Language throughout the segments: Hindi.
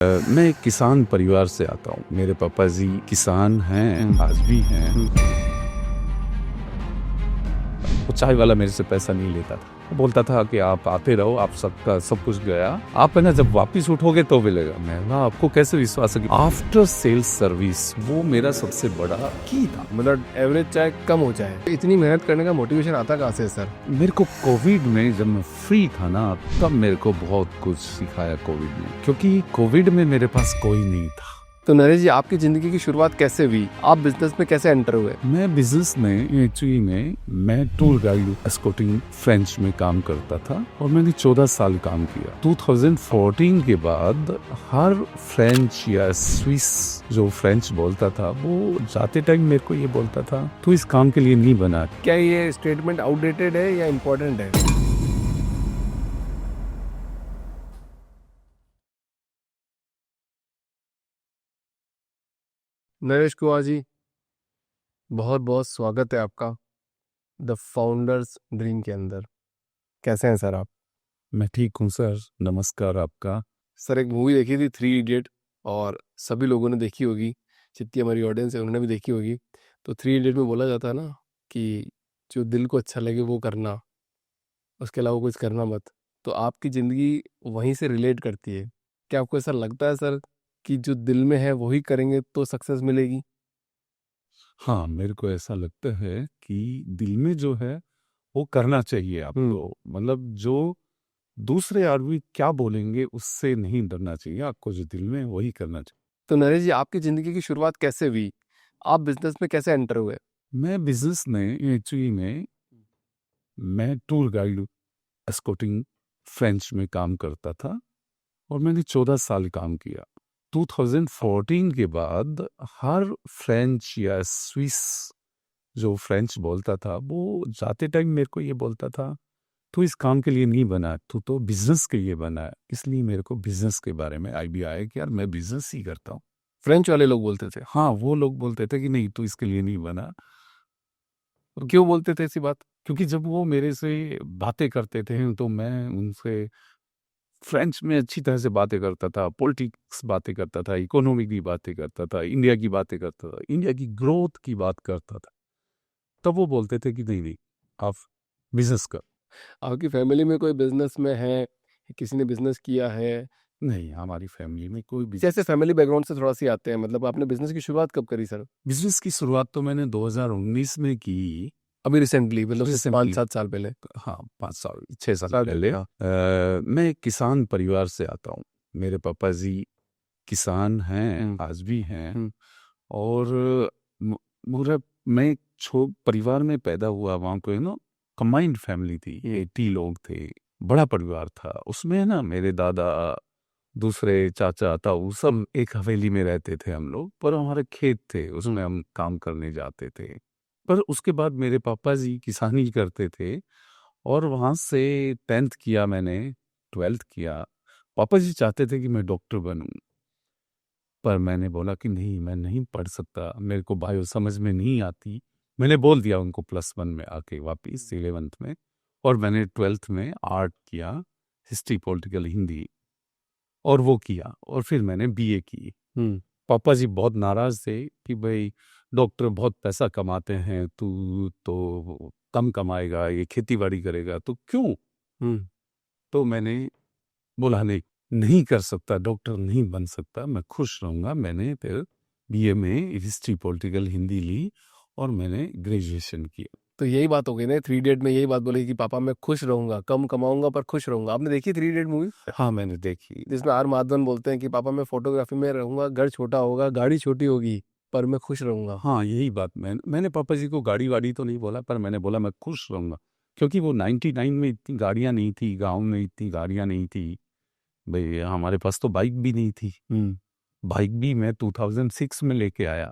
मैं एक किसान परिवार से आता हूँ। मेरे पापा जी किसान हैं, आज भी हैं। वो चाय वाला मेरे से पैसा नहीं लेता था। वो बोलता था कि आप आते रहो, आप सबका सब कुछ गया, आप है ना जब वापिस उठोगे तो मिलेगा। मैं ना आपको कैसे विश्वास है कि आफ्टर सेल्स सर्विस वो मेरा सबसे बड़ा की था। मतलब एवरेज चाहे कम हो जाए, इतनी मेहनत करने का मोटिवेशन आता कहाँ से सर? मेरे को कोविड में जब मैं फ्री था ना, तब मेरे को बहुत कुछ सिखाया कोविड ने, क्योंकि कोविड में मेरे पास कोई नहीं था। तो नरेश जी, आपकी जिंदगी की शुरुआत कैसे हुई? आप बिजनेस में कैसे एंटर हुए? मैं बिजनेस में एक्चुअली मैं टूर गाइड एस्कॉर्टिंग फ्रेंच में काम करता था और मैंने 14 साल काम किया। 2014 के बाद हर फ्रेंच या स्विस जो फ्रेंच बोलता था वो जाते टाइम मेरे को ये बोलता था, तू इस काम के लिए नहीं बना। क्या ये स्टेटमेंट आउटडेटेड है या इम्पोर्टेंट है? नरेश कुमार जी, बहुत बहुत स्वागत है आपका द फाउंडर्स ड्रीम के अंदर। कैसे हैं सर आप? मैं ठीक हूँ सर, नमस्कार आपका। सर, एक मूवी देखी थी 3 इडियट, और सभी लोगों ने देखी होगी, जितनी हमारी ऑडियंस है उन्होंने भी देखी होगी। तो 3 इडियट में बोला जाता है ना कि जो दिल को अच्छा लगे वो करना, उसके अलावा कुछ करना मत। तो आपकी ज़िंदगी वहीं से रिलेट करती है। क्या आपको ऐसा लगता है सर कि जो दिल में है वही करेंगे तो सक्सेस मिलेगी? हाँ, मेरे को ऐसा लगता है कि दिल में जो है वो करना चाहिए आपको। मतलब जो दूसरे आदमी क्या बोलेंगे उससे नहीं डरना चाहिए, आपको जो दिल में है वही करना चाहिए। तो नरेश जी, आपकी ज़िंदगी की शुरुआत कैसे हुई? आप बिजनेस में कैसे एंटर हुए? मैं बिजनेस में एक्चुअली मैं टूर गाइड एस्कॉर्टिंग फ्रेंच में काम करता था और मैंने 14 साल काम किया। 2014 के बाद हर फ्रेंच या स्विस जो फ्रेंच बोलता था वो जाते टाइम मेरे को ये बोलता था, तू इस काम के लिए नहीं बना, तू तो बिजनेस के लिए बना है। इसलिए मेरे को बिजनेस के बारे में आइडिया आया कि यार मैं बिजनेस ही करता हूँ। फ्रेंच वाले लोग बोलते थे? हाँ, वो लोग बोलते थे कि नहीं तू इसके लिए नहीं बना। तो क्यों बोलते थे ऐसी बात? क्योंकि जब वो मेरे से बातें करते थे तो मैं उनसे फ्रेंच में अच्छी तरह से बातें करता था, पॉलिटिक्स बातें करता था, इकोनॉमी की बातें करता था, इंडिया की बातें करता था, इंडिया की ग्रोथ की बात करता था। तब वो बोलते थे कि नहीं नहीं, आप बिजनेस कर। आपकी फैमिली में कोई बिजनेस में है? किसी ने बिजनेस किया है? नहीं, हमारी फैमिली में कोई जैसे फैमिली बैकग्राउंड से थोड़ा सी आते हैं, मतलब आपने बिजनेस की शुरुआत कब करी सर? बिजनेस की शुरुआत तो मैंने 2019 में की। अभी रिसेंटली, मतलब Recently, 5-7 साल पहले? हाँ 5 साल 6 साल साल पहले। हाँ। मैं एक किसान परिवार से आता हूँ। मेरे पापा जी किसान हैं, आज भी हैं। हम्म। और मु- मुझे मैं एक परिवार में पैदा हुआ। वहाँ पे ना कंबाइंड फैमिली थी, 80 लोग थे, बड़ा परिवार था। उसमें है ना मेरे दादा, दूसरे चाचा ताऊ सब एक हवेली में रहते थे हम लोग, पर हमारे खेत थे उसमें हम काम करने जाते थे। पर उसके बाद मेरे पापा जी किसानी करते थे और वहाँ से 10th किया मैंने, 12th किया। पापा जी चाहते थे कि मैं डॉक्टर बनूं, पर मैंने बोला कि नहीं मैं नहीं पढ़ सकता, मेरे को बायो समझ में नहीं आती। मैंने बोल दिया उनको +1 में आके वापिस 11th में। और मैंने 12th में आर्ट किया, हिस्ट्री पॉलिटिकल हिंदी, और वो किया और फिर मैंने बीए की। पापा जी बहुत नाराज थे कि भाई डॉक्टर बहुत पैसा कमाते हैं, तू तो कम कमाएगा, ये खेती बाड़ी करेगा तो क्यों। तो मैंने बोला नहीं, नहीं कर सकता, डॉक्टर नहीं बन सकता, मैं खुश रहूंगा। मैंने फिर बीए में हिस्ट्री पॉलिटिकल हिंदी ली और मैंने ग्रेजुएशन किया। तो यही बात हो गई ना, 3 इडियट में यही बात बोली कि पापा मैं खुश रहूंगा, कम कमाऊंगा पर खुश रहूंगा। आपने देखी 3 इडियट मूवी? हाँ मैंने देखी। जिसमें आर माधवन बोलते हैं कि पापा मैं फोटोग्राफी में रहूंगा, घर छोटा होगा, गाड़ी छोटी होगी, पर मैं खुश रहूंगा। हाँ यही बात मैंने पापा जी को गाड़ी वाड़ी तो नहीं बोला, पर मैंने बोला मैं खुश रहूंगा। क्योंकि वो 99 में इतनी गाड़ियां नहीं थी, गांव में इतनी गाड़ियां नहीं थी भाई, हमारे पास तो बाइक भी नहीं थी। बाइक भी मैं 2006 में लेके आया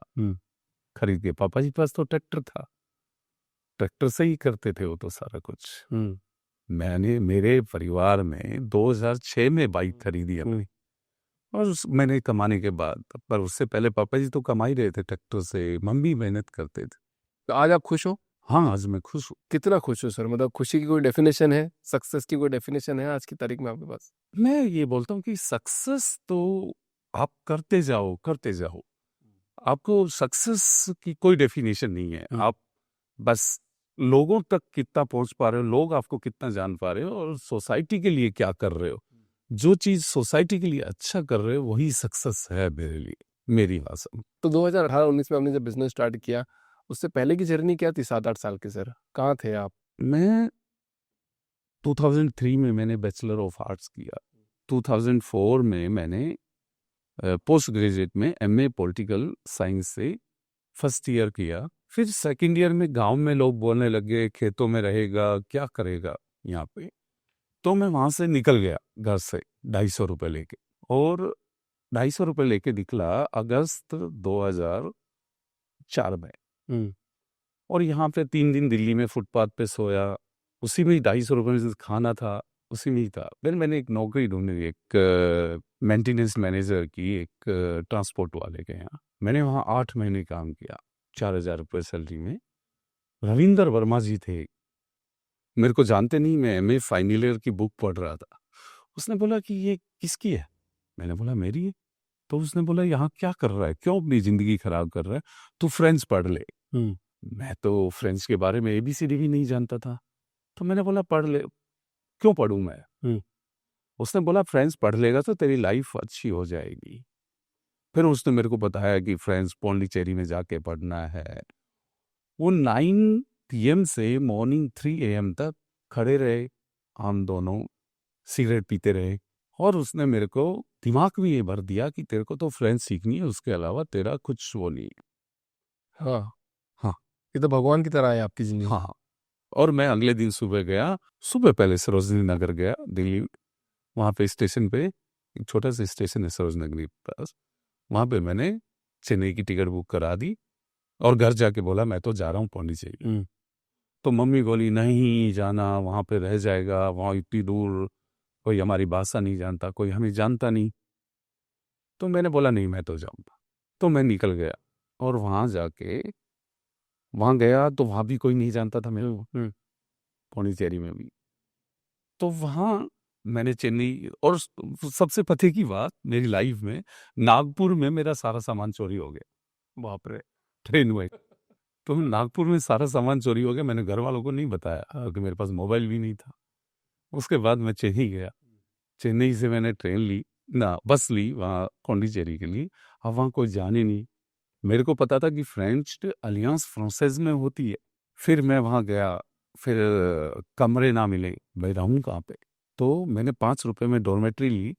खरीद के। पापा जी के पास तो ट्रैक्टर था, ट्रैक्टर से ही करते थे वो तो सारा कुछ। मैंने मेरे परिवार में 2006 में बाइक खरीदी अपनी, और मैंने कमाने के बाद। पर उससे पहले पापा जी तो कमा ही रहे थे ट्रैक्टर से, मम्मी मेहनत करते थे। तो आज आप खुश हो? हाँ आज मैं खुश हूँ। कितना खुश हो सर? मतलब खुशी की कोई डेफिनेशन है? सक्सेस की कोई डेफिनेशन है आज की तारीख में आपके पास? मैं ये बोलता हूँ कि सक्सेस तो आप करते जाओ करते जाओ, आपको सक्सेस की कोई डेफिनेशन नहीं है। आप बस लोगों तक कितना पहुंच पा रहे हो, लोग आपको कितना जान पा रहे हो, और सोसाइटी के लिए क्या कर रहे हो। जो चीज सोसाइटी के लिए अच्छा कर रहे हो वही सक्सेस है मेरे लिए, मेरी भाषा में। तो 2018-19 में आपने जब बिजनेस स्टार्ट किया, उससे पहले की जर्नी क्या थी 7-8 साल की सर? कहाँ थे आप? मैं 2003 में मैंने बैचलर ऑफ आर्ट्स किया। 2004 में मैंने पोस्ट ग्रेजुएट में एमए पॉलिटिकल साइंस से फर्स्ट ईयर किया। फिर सेकंड ईयर में गांव में लोग बोलने लगे खेतों में रहेगा, क्या करेगा यहाँ पे। तो मैं वहां से निकल गया घर से 250 रुपये लेके, और 250 रुपये लेके निकला अगस्त 2004 में। हम्म। और यहाँ पे 3 दिन दिल्ली में फुटपाथ पे सोया, उसी में ही 250 रुपये में खाना था, उसी में ही था। फिर मैंने एक नौकरी ढूंढी, एक मेंटेनेंस मैनेजर की, एक ट्रांसपोर्ट वाले के यहाँ। मैंने वहाँ 8 महीने काम किया 4000 रुपये सैलरी में। रविंदर वर्मा जी थे, मेरे को जानते नहीं, मैं एमए फाइनल ईयर की बुक पढ़ रहा था। उसने बोला कि ये किसकी है? मैंने बोला मेरी है। तो उसने बोला यहाँ क्या कर रहा है, क्यों अपनी जिंदगी खराब कर रहा है, तू फ्रेंच पढ़ ले। मैं तो फ्रेंच के बारे में एबीसीडी भी नहीं जानता था। तो मैंने बोला पढ़ ले। क्यों पढ़ूं मैं? उसने बोला फ्रेंच पढ़ लेगा तो तेरी लाइफ अच्छी हो जाएगी। फिर उसने मेरे को बताया कि फ्रेंच पौंडीचेरी में जाके पढ़ना है। वो 9 PM से मॉर्निंग 3 AM तक खड़े रहे, हम दोनों सिगरेट पीते रहे। और उसने मेरे को दिमाग में ये भर दिया कि तेरे को तो फ्रेंच सीखनी है, उसके अलावा तेरा कुछ वो नहीं है। हाँ हाँ ये तो भगवान की तरह है आपकी जिंदगी। हाँ। और मैं अगले दिन सुबह गया, सुबह पहले सरोजनी नगर गया दिल्ली। वहाँ पे स्टेशन पे एक छोटा सा स्टेशन है सरोजनी नगर के पास, वहाँ पे मैंने चेन्नई की टिकट बुक करा दी और घर जाके बोला मैं तो जा रहा हूँ पौंडीचेरी। तो मम्मी बोली नहीं जाना, वहाँ पे रह जाएगा, वहाँ इतनी दूर, कोई हमारी भाषा नहीं जानता, कोई हमें जानता नहीं। तो मैंने बोला नहीं मैं तो जाऊँगा। तो मैं निकल गया और वहाँ जाके वहाँ गया तो वहाँ भी कोई नहीं जानता था मेरे को, पौंडीचेरी में भी। तो वहाँ मैंने चेन्नई, और सबसे पते की बात मेरी लाइफ में, नागपुर में मेरा सारा सामान चोरी हो गया। बाप रे, ट्रेन में। तो नागपुर में सारा सामान चोरी हो गया। मैंने घर वालों को नहीं बताया कि मेरे पास मोबाइल भी नहीं था। उसके बाद मैं चेन्नई गया। चेन्नई से मैंने ट्रेन ली ना बस ली वहाँ पौंडीचेरी के लिए। अब वहाँ कोई जाने नहीं। मेरे को पता था कि फ्रेंच अलियांस फ्रांसेज में होती है। फिर मैं वहाँ गया, फिर कमरे ना मिले, भाई रहूँ कहाँ पे। तो मैंने 5 रुपए में डॉर्मेट्री ली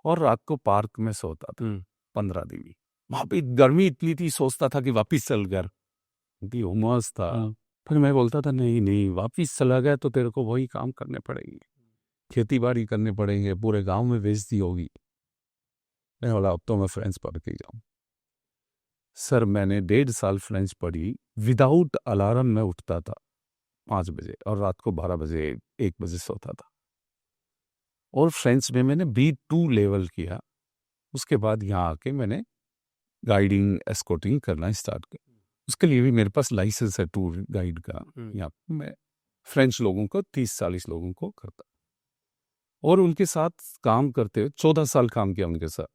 और रात को पार्क में सोता था 15 दिन। वहाँ पे गर्मी इतनी थी, सोचता था कि वापिस चल घर, क्योंकि उमस था। फिर मैं बोलता था नहीं नहीं, वापिस चला गया तो तेरे को वही काम करने पड़ेंगे, खेती बाड़ी करने पड़ेंगे, पूरे गांव में बेइज्जती होगी। मैं बोला अब तो मैं फ्रेंच पढ़ के जाऊँ। सर मैंने 1.5 साल फ्रेंच पढ़ी, विदाउट अलार्म मैं उठता था 5 बजे और रात को 12 बजे 1 बजे सोता था। और फ्रेंच में मैंने B2 लेवल किया। उसके बाद यहाँ आके मैंने गाइडिंग एस्कॉर्टिंग करना स्टार्ट किया। उसके लिए भी मेरे पास लाइसेंस है टूर गाइड का। यहाँ मैं फ्रेंच लोगों को 30-40 लोगों को करता और उनके साथ काम करते हुए 14 साल काम किया उनके साथ।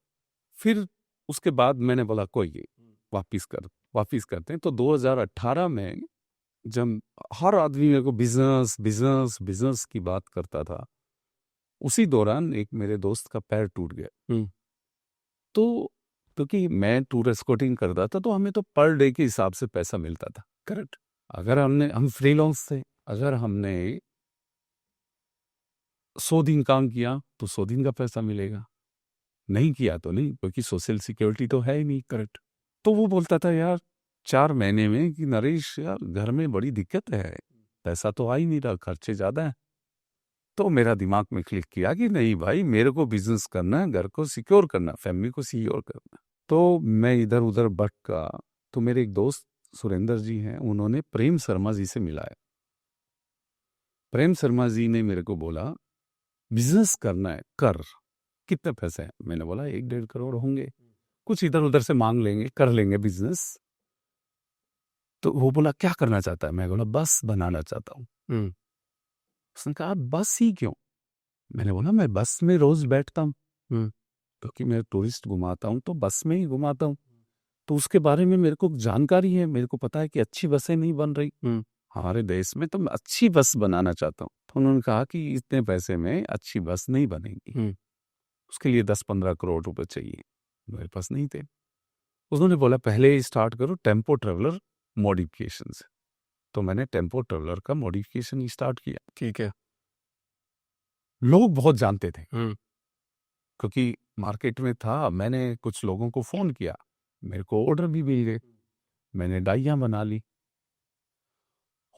फिर उसके बाद मैंने बोला कोई वापिस करते हैं। तो 2018 में जब हर आदमी मेरे को बिजनेस बिजनेस बिजनेस की बात करता था, उसी दौरान एक मेरे दोस्त का पैर टूट गया। तो क्योंकि मैं टूर एस्कॉर्टिंग करता था तो हमें तो पर डे के हिसाब से पैसा मिलता था। करेक्ट। अगर हम फ्रीलांस थे, अगर हमने 100 दिन काम किया तो 100 दिन का पैसा मिलेगा, नहीं किया तो नहीं, क्योंकि सोशल सिक्योरिटी तो है ही नहीं। करेक्ट। तो वो बोलता था यार 4 महीने में कि नरेश यार घर में बड़ी दिक्कत है, पैसा तो आ ही नहीं रहा, खर्चे ज़्यादा है। तो मेरा दिमाग में क्लिक किया कि नहीं भाई, मेरे को बिजनेस करना है, घर को सिक्योर करना, फैमिली को सिक्योर करना। तो मैं इधर उधर भटका। तो मेरे एक दोस्त सुरेंद्र जी हैं, उन्होंने प्रेम शर्मा जी से मिलाया। प्रेम शर्मा जी ने मेरे को बोला बिजनेस करना है कर, कितने पैसे हैं? मैंने बोला 1-1.5 करोड़ होंगे, कुछ इधर उधर से मांग लेंगे, कर लेंगे बिजनेस। तो वो बोला क्या करना चाहता है? मैं बोला बस बनाना चाहता हूँ। उसने कहा बस ही क्यों? मैंने बोला मैं बस में रोज बैठता हूँ, क्योंकि मैं टूरिस्ट घुमाता हूँ तो बस में ही घुमाता हूँ, तो उसके बारे में मेरे को जानकारी है, मेरे को पता है कि अच्छी बसें नहीं बन रही हमारे देश में, तो मैं अच्छी बस बनाना चाहता हूँ। तो उन्होंने कहा कि इतने पैसे में अच्छी बस नहीं बनेगी, उसके लिए 10-15 करोड़ रुपए चाहिए, मेरे पास नहीं थे। उन्होंने बोला पहले स्टार्ट करो टेम्पो ट्रेवलर मॉडिफिकेशन से, तो मैंने टेम्पो ट्रेवलर का मॉडिफिकेशन स्टार्ट किया। ठीक है। लोग बहुत जानते थे क्योंकि मार्केट में था, मैंने कुछ लोगों को फ़ोन किया, मेरे को ऑर्डर भी मिल गए, मैंने डाइयाँ बना ली,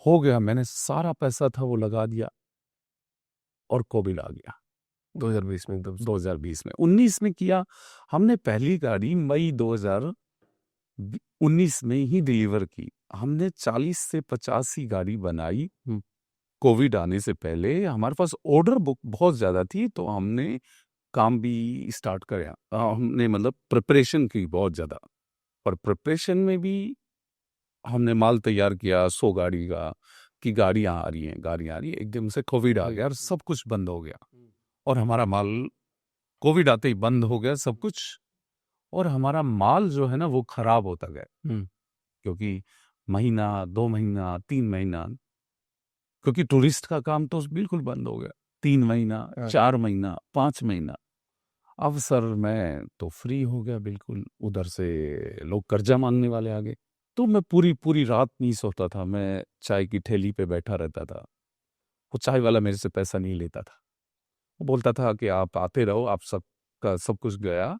हो गया, मैंने सारा पैसा था वो लगा दिया और कोविड आ गया 2020 में एकदम से। 2020 में। 19 में किया हमने, पहली गाड़ी मई 2019 में ही डिलीवर की। हमने 40 से 50 ही गाड़ी बनाई कोविड आने से पहले। हमारे पास ऑर्डर बुक बहुत ज़्यादा थी, तो हमने काम भी स्टार्ट किया। हमने मतलब प्रिपरेशन की बहुत ज़्यादा, और प्रिपरेशन में भी हमने माल तैयार किया 100 गाड़ी का, कि गाड़ियाँ आ रही हैं, गाड़ियाँ आ रही हैं। एकदम से कोविड आ गया और सब कुछ बंद हो गया, और हमारा माल कोविड आते ही बंद हो गया सब कुछ, और हमारा माल जो है ना वो खराब होता गया, क्योंकि महीना, 2 महीना, 3 महीना, क्योंकि टूरिस्ट का काम तो बिल्कुल बंद हो गया। 3 महीना, 4 महीना, 5 महीना। अब सर मैं तो फ्री हो गया बिल्कुल, उधर से लोग कर्जा मांगने वाले आ गए, तो मैं पूरी रात नहीं सोता था। मैं चाय की ठेली पे बैठा रहता था, वो चाय वाला मेरे से पैसा नहीं लेता था, वो बोलता था कि आप आते रहो, आप सबका सब कुछ गया,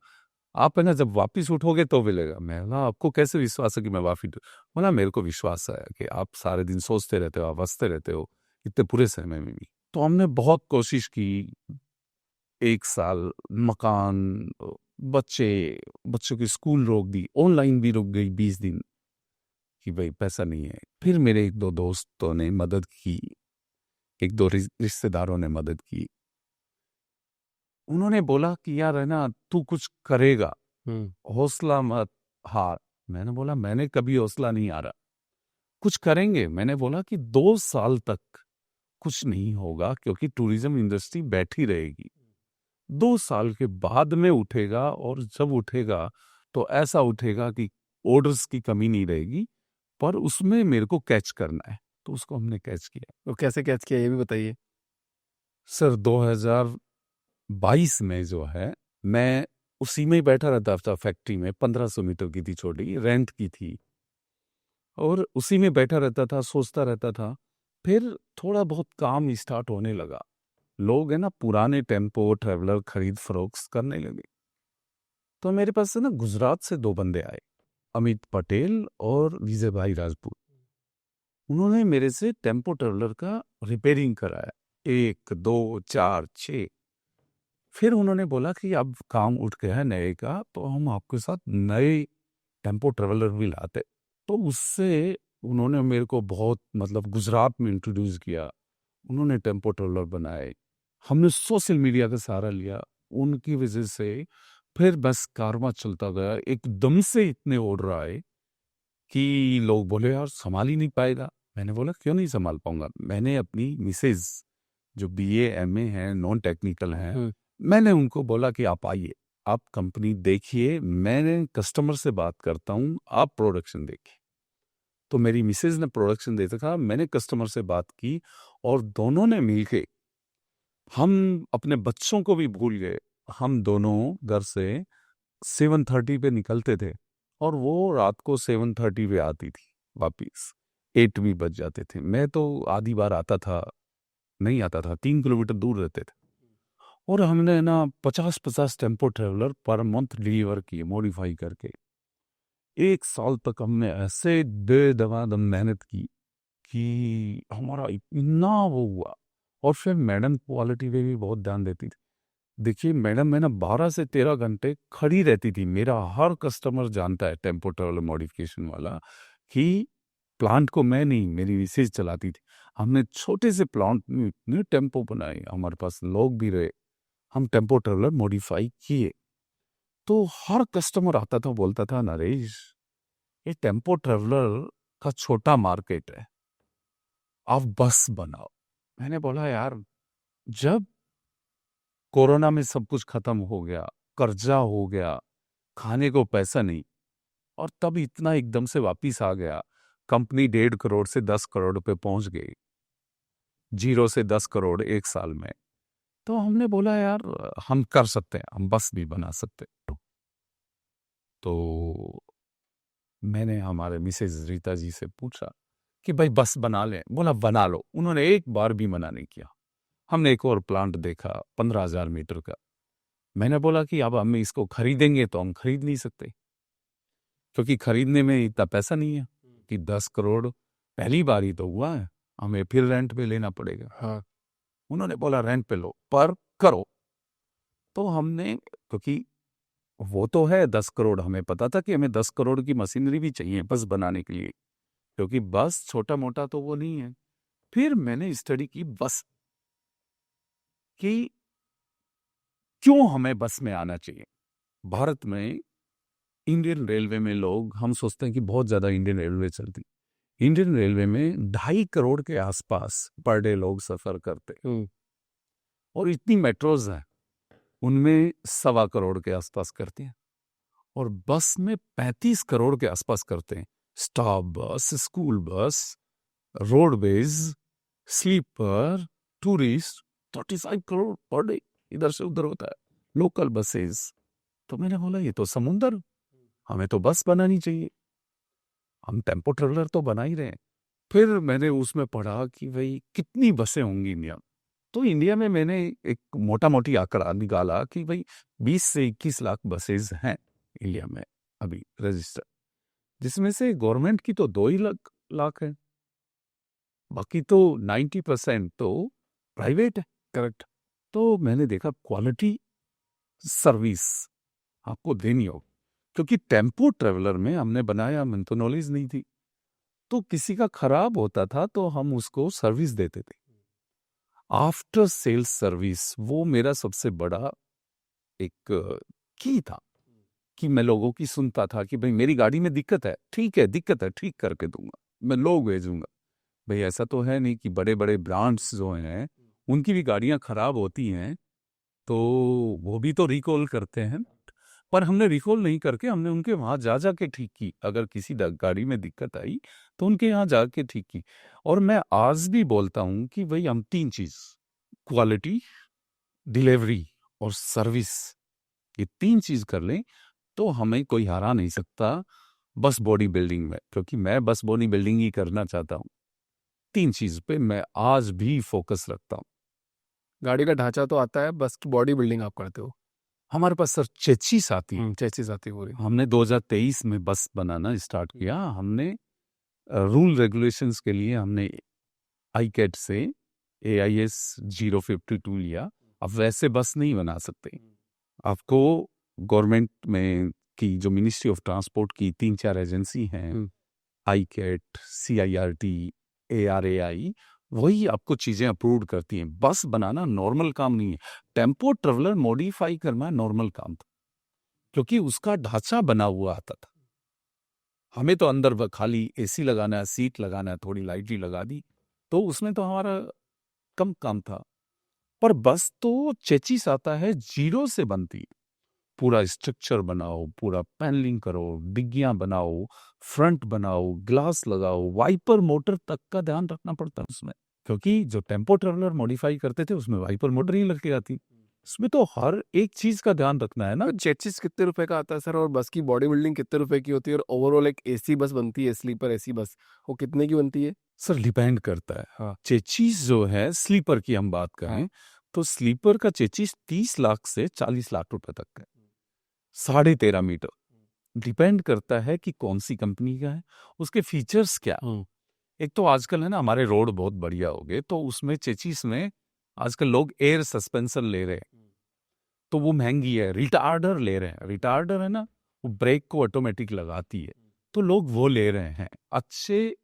आप है ना जब वापिस उठोगे तो मिलेगा। मैं बोला आपको कैसे विश्वास है कि मैं वापिस, बोला मेरे को विश्वास है कि आप सारे दिन सोचते रहते हो, आप हंसते रहते हो इतने पूरे समय में भी। तो हमने बहुत कोशिश की, 1 साल मकान, बच्चों की स्कूल रोक दी, ऑनलाइन भी रुक गई 20 दिन, कि भाई पैसा नहीं है। फिर मेरे 1-2 दोस्तों ने मदद की, 1-2 रिश्तेदारों ने मदद की। उन्होंने बोला कि यार है ना तू कुछ करेगा, हौसला मत हार। मैंने बोला मैंने कभी हौसला नहीं हारा, कुछ करेंगे। मैंने बोला कि 2 साल तक कुछ नहीं होगा, क्योंकि टूरिज्म इंडस्ट्री बैठी रहेगी, 2 साल के बाद में उठेगा, और जब उठेगा तो ऐसा उठेगा कि ऑर्डर्स की कमी नहीं रहेगी, पर उसमें मेरे को कैच करना है। तो उसको हमने कैच किया। तो कैसे कैच किया ये भी बताइए। सर 2022 में जो है, मैं उसी में ही बैठा रहता था फैक्ट्री में, 1500 मीटर की थी, छोटी रेंट की थी, और उसी में बैठा रहता था, सोचता रहता था। फिर थोड़ा बहुत काम स्टार्ट होने लगा, लोग है ना पुराने टेम्पो ट्रेवलर खरीद फरोख्त करने लगे। तो मेरे पास से ना गुजरात से 2 बंदे आए, अमित पटेल और विजय भाई राजपूत। उन्होंने मेरे से टेम्पो ट्रेवलर का रिपेयरिंग कराया, 1, 2, 4, 6। फिर उन्होंने बोला कि अब काम उठ गया है नए का, तो हम आपके साथ नए टेम्पो ट्रेवलर भी लाते। तो उससे उन्होंने मेरे को बहुत मतलब गुजरात में इंट्रोड्यूस किया। उन्होंने टेम्पो ट्रेवलर बनाए, हमने सोशल मीडिया का सहारा लिया, उनकी वजह से फिर बस कारवां चलता गया। एकदम से इतने ऑर्डर आए कि लोग बोले यार संभाल ही नहीं पाएगा। मैंने बोला क्यों नहीं संभाल पाऊंगा, मैंने अपनी मिसेज जो बीए एमए हैं, नॉन टेक्निकल हैं, मैंने उनको बोला कि आप आइए, आप कंपनी देखिए, मैंने कस्टमर से बात करता हूँ, आप प्रोडक्शन देखिए। तो मेरी मिसेज ने प्रोडक्शन देता था, मैंने कस्टमर से बात की, और दोनों ने मिलके, हम अपने बच्चों को भी भूल गए। हम दोनों घर से 7:30 पे निकलते थे, और वो रात को 7:30 पे आती थी वापिस, 8 भी बज जाते थे। मैं तो आधी बार आता था, नहीं आता था, 3 किलोमीटर दूर रहते थे। और हमने ना 50-50 tempo traveller per month deliver किए मॉडिफाई करके। 1 साल तक हमने ऐसे बेदमादम मेहनत की कि हमारा इतना वो हुआ। और फिर मैडम क्वालिटी पे भी बहुत ध्यान देती थी। देखिए मैडम है ना 12 से 13 घंटे खड़ी रहती थी। मेरा हर कस्टमर जानता है टेम्पो ट्रेवलर मॉडिफिकेशन वाला, कि प्लांट को मैं नहीं, मेरी मिसेज चलाती थी। हमने छोटे से प्लांट में इतने टेम्पो बनाए, हमारे पास लोग भी रहे, हम टेम्पो ट्रेवलर मॉडिफाई किए। तो हर कस्टमर आता था, बोलता था नरेश ये टेम्पो ट्रेवलर का छोटा मार्केट है, आप बस बनाओ। मैंने बोला यार जब कोरोना में सब कुछ खत्म हो गया, कर्जा हो गया, खाने को पैसा नहीं, और तब इतना एकदम से वापिस आ गया। कंपनी 1.5 करोड़ से 10 करोड़ पे पहुंच गई, 0 से 10 करोड़ एक साल में। तो हमने बोला यार हम कर सकते हैं, हम बस भी बना सकते हैं। तो मैंने हमारे मिसेज रीता जी से पूछा कि भाई बस बना लें। बोला बना लो। उन्होंने एक बार भी मना नहीं किया। हमने एक और प्लांट देखा 15,000 मीटर का। मैंने बोला कि अब हम इसको खरीदेंगे तो हम खरीद नहीं सकते, क्योंकि खरीदने में इतना पैसा नहीं है कि 10 करोड़ पहली बार ही तो हुआ है, हमें फिर रेंट पे लेना पड़ेगा। हाँ, उन्होंने बोला रेंट पे लो पर करो। तो हमने, क्योंकि वो तो है 10 करोड़, हमें पता था कि हमें 10 करोड़ की मशीनरी भी चाहिए बस बनाने के लिए, क्योंकि बस छोटा मोटा तो वो नहीं है। फिर मैंने स्टडी की बस कि क्यों हमें बस में आना चाहिए। भारत में इंडियन रेलवे में लोग, हम सोचते हैं कि बहुत ज्यादा इंडियन रेलवे चलती, इंडियन रेलवे में 2.5 करोड़ के आसपास पर डे लोग सफर करते, और इतनी मेट्रोज हैं उनमें 1.25 करोड़ के आसपास करती हैं, और बस में 35 करोड़ के आसपास करते हैं। स्टाफ बस, school bus, roadways, sleeper, tourist, 35 crore per day इधर से उधर होता है, लोकल बसेस। तो मैंने बोला ये तो समुंदर, हमें तो बस बनानी चाहिए, हम टेम्पो ट्रेवलर तो बना ही रहे हैं। फिर मैंने उसमें पढ़ा कि भाई कितनी बसें होंगी इंडिया। तो इंडिया में मैंने एक मोटा मोटी आंकड़ा निकाला कि भाई 20 से 21 लाख बसेस हैं इंडिया में अभी रजिस्टर, जिसमें से गवर्नमेंट की तो 2 ही लाख है, बाकी तो 90% तो प्राइवेट है। करेक्ट। तो मैंने देखा क्वालिटी सर्विस आपको देनी हो, क्योंकि टेम्पो ट्रेवलर में हमने बनाया, मन तो नॉलेज नहीं थी, तो किसी का खराब होता था तो हम उसको सर्विस देते थे। आफ्टर सेल्स सर्विस वो मेरा सबसे बड़ा एक की था, कि मैं लोगों की सुनता था कि भाई मेरी गाड़ी में दिक्कत है, ठीक है दिक्कत है, ठीक करके दूंगा, मैं लोग भेजूंगा। भाई ऐसा तो है नहीं कि बड़े बड़े ब्रांड्स जो हैं उनकी भी गाड़ियां खराब होती हैं तो वो भी तो रिकॉल करते हैं, पर हमने रिकॉल नहीं करके हमने उनके वहां जा के ठीक की। अगर किसी गाड़ी में दिक्कत आई तो उनके यहाँ जाके ठीक की। और मैं आज भी बोलता हूं कि भाई हम 3 चीज, क्वालिटी, डिलीवरी और सर्विस, ये 3 चीज कर लें तो हमें कोई हरा नहीं सकता बस बॉडी बिल्डिंग में, क्योंकि मैं बस बॉडी बिल्डिंग ही करना चाहता हूँ। 3 चीज पे मैं आज भी फोकस रखता हूँ। गाड़ी का ढांचा तो आता है, बस की बॉडी बिल्डिंग आप करते हो। हमारे पास सर चेचिस आती है। चेसिस आती है पूरी। हमने 2023 में बस बनाना स्टार्ट किया। हमने रूल रेगुलेशंस के लिए हमने आईकेट से AIS 052 लिया। अब वैसे बस नहीं बना सकते, आपको गवर्नमेंट में की जो मिनिस्ट्री ऑफ ट्रांसपोर्ट की 3-4 एजेंसी हैं, आईकेट, CIRT, ARAI, वही आपको चीजें अप्रूव करती हैं। बस बनाना नॉर्मल काम नहीं है, टेम्पो ट्रेवलर मॉडिफाई करना नॉर्मल काम था, क्योंकि उसका ढांचा बना हुआ आता था। हमें तो अंदर खाली AC लगाना है, सीट लगाना है, थोड़ी लाइट भी लगा दी, तो उसमें तो हमारा कम काम था। पर बस तो चेचिस आता है, 0 से बनती है। पूरा स्ट्रक्चर बनाओ, पूरा पैनलिंग करो, डिग्गियां बनाओ, फ्रंट बनाओ, ग्लास लगाओ, वाइपर मोटर तक का ध्यान रखना पड़ता है उसमें, क्योंकि जो टेम्पो ट्रेवलर मॉडिफाई करते थे उसमें वाइपर मोटर ही लग के आती। इसमें तो हर एक चीज का ध्यान रखना है ना। तो चेसिस कितने रुपए का आता है सर, और बस की बॉडी बिल्डिंग कितने रुपए की होती है, और ओवरऑल एक AC बस बनती है, स्लीपर AC बस, वो कितने की बनती है? सर डिपेंड करता है। हाँ। चेचिस जो है स्लीपर की हम बात करें, हाँ। तो स्लीपर का चेचिस 30 लाख से 40 लाख रुपए तक है, 13.5 मीटर। डिपेंड करता है कि कौन सी कंपनी का है, उसके फीचर्स क्या। एक तो आजकल है ना हमारे रोड बहुत बढ़िया हो गए, तो उसमें चेचिस में आजकल लोग एयर सस्पेंशन ले रहे हैं, तो वो महंगी है। रिटार्डर ले रहे हैं, रिटार्डर है ना, वो ब्रेक को ऑटोमेटिक लगाती है, तो लोग वो ले रहे हैं। अच्छे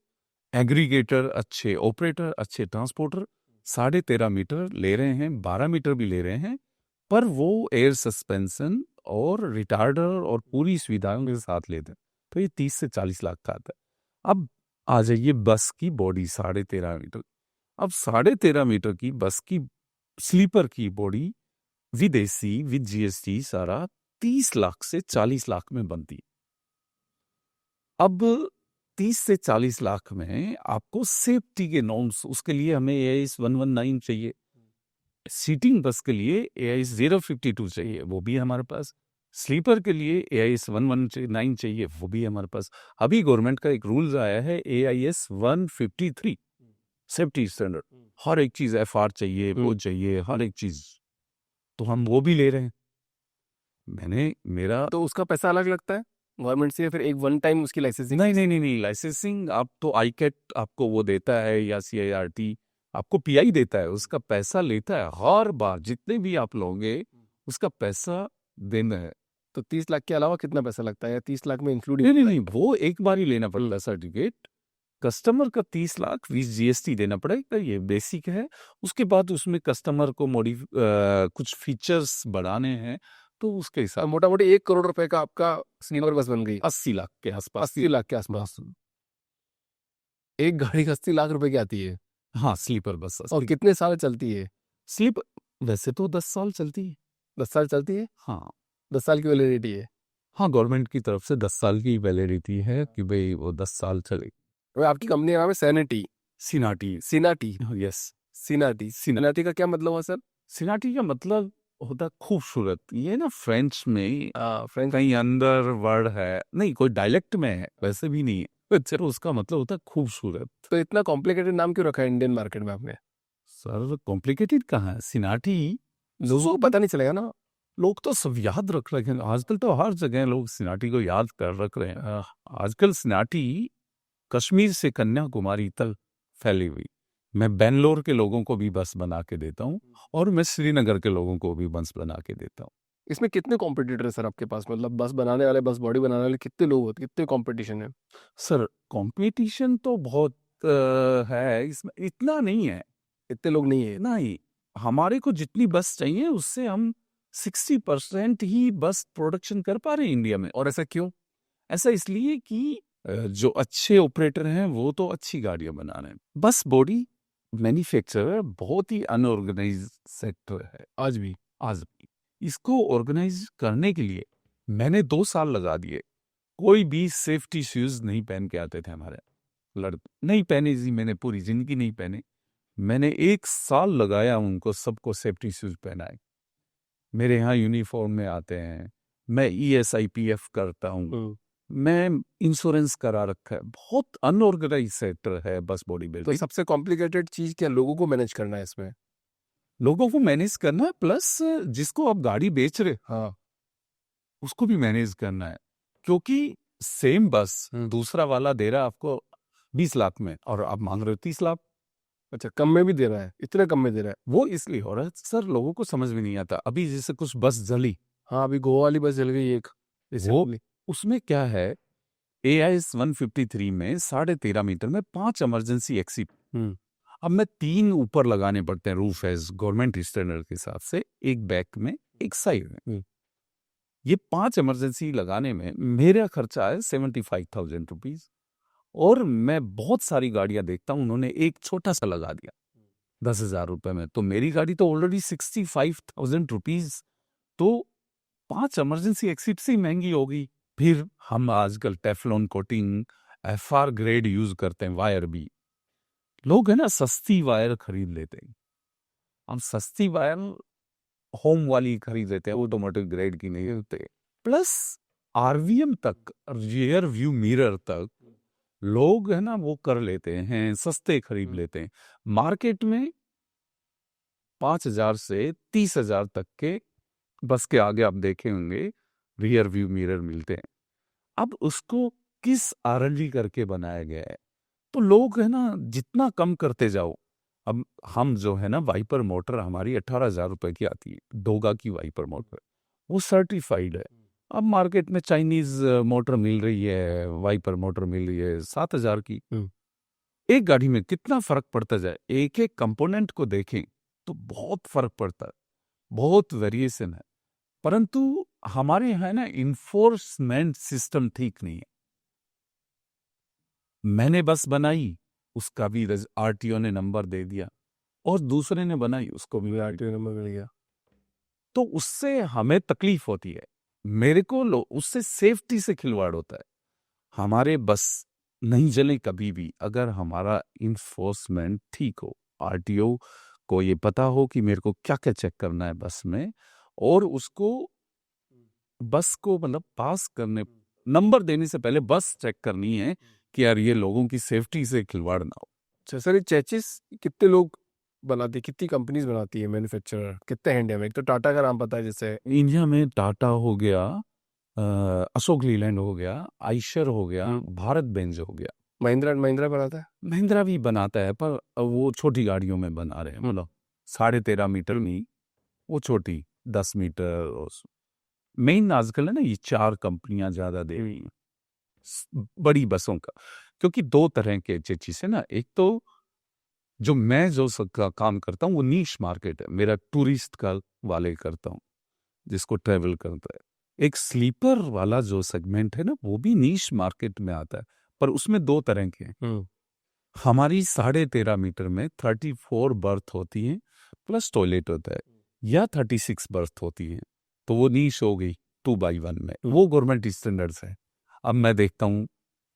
एग्रीगेटर, अच्छे ऑपरेटर, अच्छे ट्रांसपोर्टर 13.5 मीटर ले रहे हैं, 12 मीटर भी ले रहे हैं, पर वो एयर सस्पेंशन और रिटार्डर और पूरी सुविधाओं के साथ लेते हैं, तो ये 30 से 40 लाख का आता है। अब आ जाइए बस की बॉडी 13.5 मीटर। अब 13.5 मीटर की बस की स्लीपर की body with AC with GST सारा 30 लाख से 40 लाख में बनती है। अब 30 से 40 लाख में आपको सेफ्टी के नॉर्म्स, उसके लिए हमें AIS 119 चाहिए। सीटिंग बस के लिए AIS 052 चाहिए, वो भी है हमारे पास। स्लीपर के लिए AIS 119 चाहिए, वो भी है हमारे पास। अभी गवर्नमेंट का एक रूल्स आया है AIS 153 सेफ्टी स्टैंडर्ड। हर एक चीज FR चाहिए, वो चाहिए, हर एक चीज, तो हम वो भी ले रहे हैं। मेरा तो उसका पैसा अलग लगता है गवर्नमेंट से, या फिर एक वन टाइम उसकी लाइसेंसिंग? नहीं, लाइसेंसिंग आप तो ICAT आपको वो देता है, या CIRT आपको PI देता है, उसका पैसा लेता है हर बार। जितने भी आप लोगे उसका पैसा देना है। तो 30 लाख के अलावा कितना पैसा लगता है, या 30 लाख में इंक्लूड? नहीं, वो एक बार ही लेना पड़ता है सर्टिफिकेट। कस्टमर का 30 लाख 20 GST देना पड़ेगा, ये बेसिक है। उसके बाद उसमें कस्टमर को कुछ फीचर्स बढ़ाने हैं, तो उसके हिसाब मोटा मोटी 1 करोड़ रुपए का आपका स्लीपर बस बन गई। 80 लाख के आसपास। 80 लाख के आसपास एक गाड़ी 80 लाख रुपए की आती है। हाँ, स्लीपर बस। और कितने साल चलती है? स्लीप वैसे तो 10 साल चलती है। 10 साल चलती है? हाँ 10 साल की वैलिडिटी है? हाँ, गवर्नमेंट की तरफ से 10 साल की वैलिडिटी है कि भाई वो 10 साल चले। तो आपकी कंपनी का नाम है सैनिटी? सिनाटी। सिनाटी? यस। सिनाटी। सिनाटी का क्या मतलब हुआ सर? सिनाटी का मतलब होता है खूबसूरत। ये ना फ्रेंच में फ्रेंच? कहीं अंदर वर्ड है, नहीं कोई डायलेक्ट में है, वैसे भी नहीं है। तो उसका मतलब होता है खूबसूरत। तो इतना कॉम्प्लिकेटेड नाम क्यों रखा है इंडियन मार्केट में आपने? सर कॉम्प्लिकेटेड कहाँ है, सिनाटी लोगों को पता नहीं चलेगा ना। लोग तो सब याद रख रहे हैं आजकल, तो हर जगह लोग सिनाटी को याद कर रख रहे हैं। आजकल सिनाटी कश्मीर से कन्याकुमारी तक फैली हुई। मैं बेंगलोर के लोगों को भी बस बना के देता हूँ, और मैं श्रीनगर के लोगों को भी बस बना के देता हूँ। इसमें कितने कॉम्पिटिटर है सर आपके पास? मतलब बस बनाने वाले, बस बॉडी बनाने वाले कितने लोग होते, कितने कंपटीशन है? सर कंपटीशन तो बहुत है, इसमें इतना नहीं है। इतने लोग नहीं है? नहीं, हमारे को जितनी बस चाहिए उससे हम 60% ही बस प्रोडक्शन कर पा रहे हैं इंडिया में। और ऐसा क्यों? ऐसा इसलिए कि जो अच्छे ऑपरेटर हैं वो तो अच्छी गाड़ियां बना रहे हैं। बस बॉडी मैन्युफैक्चरर बहुत ही अनऑर्गेनाइज सेक्टर है आज भी? आज भी। इसको ऑर्गेनाइज करने के लिए मैंने 2 साल लगा दिए। कोई भी सेफ्टी शूज नहीं पहन के आते थे हमारे लड़के, नहीं पहने जी, मैंने पूरी जिंदगी नहीं पहने। मैंने 1 साल लगाया उनको सबको सेफ्टी शूज पहनाए। मेरे यहाँ यूनिफॉर्म में आते हैं, मैं ESIPF करता हूँ, मैं इंश्योरेंस करा रखा है। बहुत अनऑर्गेनाइज सेक्टर है बस बॉडी तो बिल्डिंग। सबसे कॉम्प्लिकेटेड चीज क्या, लोगों को मैनेज करना है इसमें? लोगों को मैनेज करना है, प्लस जिसको आप गाड़ी बेच रहे हाँ। उसको भी मैनेज करना है। क्योंकि सेम बस दूसरा वाला दे रहा है आपको 20 लाख में, और आप मांग रहे हो 30 लाख। अच्छा, कम में भी दे रहा है? इतने कम में दे रहा है? वो इसलिए हो रहा है सर, लोगों को समझ में नहीं आता। अभी जैसे कुछ बस जली, हाँ, अभी गोवा वाली बस जल गई एक वो recently। उसमें क्या है, AIS 153 में 13.5 मीटर में 5 इमरजेंसी एक्सिट। अब मैं 3 ऊपर लगाने पड़ते हैं रूफ एज गवर्नमेंट स्टैंडर्ड के हिसाब से, एक बैक में एक साइड में। ये 5 इमरजेंसी लगाने में मेरा खर्चा है 75,000 रुपीज। और मैं बहुत सारी गाड़ियां देखता हूं, उन्होंने एक छोटा सा लगा दिया 10,000 रुपए में, तो मेरी गाड़ी तो ऑलरेडी 65,000 रुपीज, तो 5 इमरजेंसी एक्सिट से ही महंगी होगी। फिर हम आजकल Teflon coating FR grade use करते हैं, वायर भी। लोग है ना सस्ती वायर खरीद लेते हैं, हम सस्ती वायर होम वाली खरीद लेते हैं, ऑटोमेटिक ग्रेड की नहीं होते। प्लस RVM तक, रियर व्यू मिरर तक लोग है ना वो कर लेते हैं, सस्ते खरीद लेते हैं। मार्केट में 5,000 से 30,000 तक के बस के आगे आप देखे होंगे रियर व्यू मिरर मिलते हैं। अब उसको किस R&D करके बनाया गया है, तो लोग है ना जितना कम करते जाओ। अब हम जो है ना वाइपर मोटर हमारी 18,000 रुपए की आती है, डोगा की वाइपर मोटर, वो सर्टिफाइड है। अब मार्केट में चाइनीज मोटर मिल रही है, वाइपर मोटर मिल रही है 7,000 की। एक गाड़ी में कितना फर्क पड़ता जाए, एक एक कंपोनेंट को देखें तो बहुत फर्क पड़ता है, बहुत वेरिएशन है। परंतु हमारे यहाँ ना इन्फोर्समेंट सिस्टम ठीक नहीं है। मैंने बस बनाई, उसका भी RTO ने नंबर दे दिया, और दूसरे ने बनाई उसको भी RTO नंबर मिल गया। तो उससे हमें तकलीफ होती है। मेरे को उससे सेफ्टी से खिलवाड़ होता है। हमारे बस नहीं जले कभी भी अगर हमारा इन्फोर्समेंट ठीक हो, आरटीओ को ये पता हो कि मेरे को क्या क्या चेक करना है बस में, और उसको बस को मतलब पास करने नंबर देने से पहले बस चेक करनी है कि यार ये लोगों की सेफ्टी से खिलवाड़ ना हो। अच्छा सर, ये चेचिस कितने लोग बनाते हैं, कितनी कंपनीज बनाती है, मैन्युफैक्चरर कितने हैं इंडिया में? एक तो टाटा का नाम पता है जैसे। इंडिया में टाटा हो गया, अशोक लीलैंड हो गया, आइशर हो गया, भारत बेंज हो गया। महिंद्रा महिंद्रा बनाता है। महिंद्रा भी बनाता है पर वो छोटी गाड़ियों में बना रहे हैं, मतलब 13.5 मीटर में, वो छोटी 10 मीटर। मेन आजकल है ना ये 4 कंपनियां ज्यादा दे रही हैं बड़ी बसों का, क्योंकि 2 तरह के चेचिस है ना। एक तो जो मैं जो का काम करता हूँ वो नीश मार्केट है, मेरा टूरिस्ट का वाले करता हूँ जिसको ट्रेवल करता है। एक स्लीपर वाला जो सेगमेंट है ना वो भी नीश मार्केट में आता है, पर उसमें 2 तरह के हैं। हमारी 13.5 मीटर में 34 बर्थ होती है प्लस टॉयलेट होता है, या 36 बर्थ होती है, तो वो नीश हो गई 2x1 में, वो गवर्नमेंट स्टैंडर्ड्स है। अब मैं देखता हूँ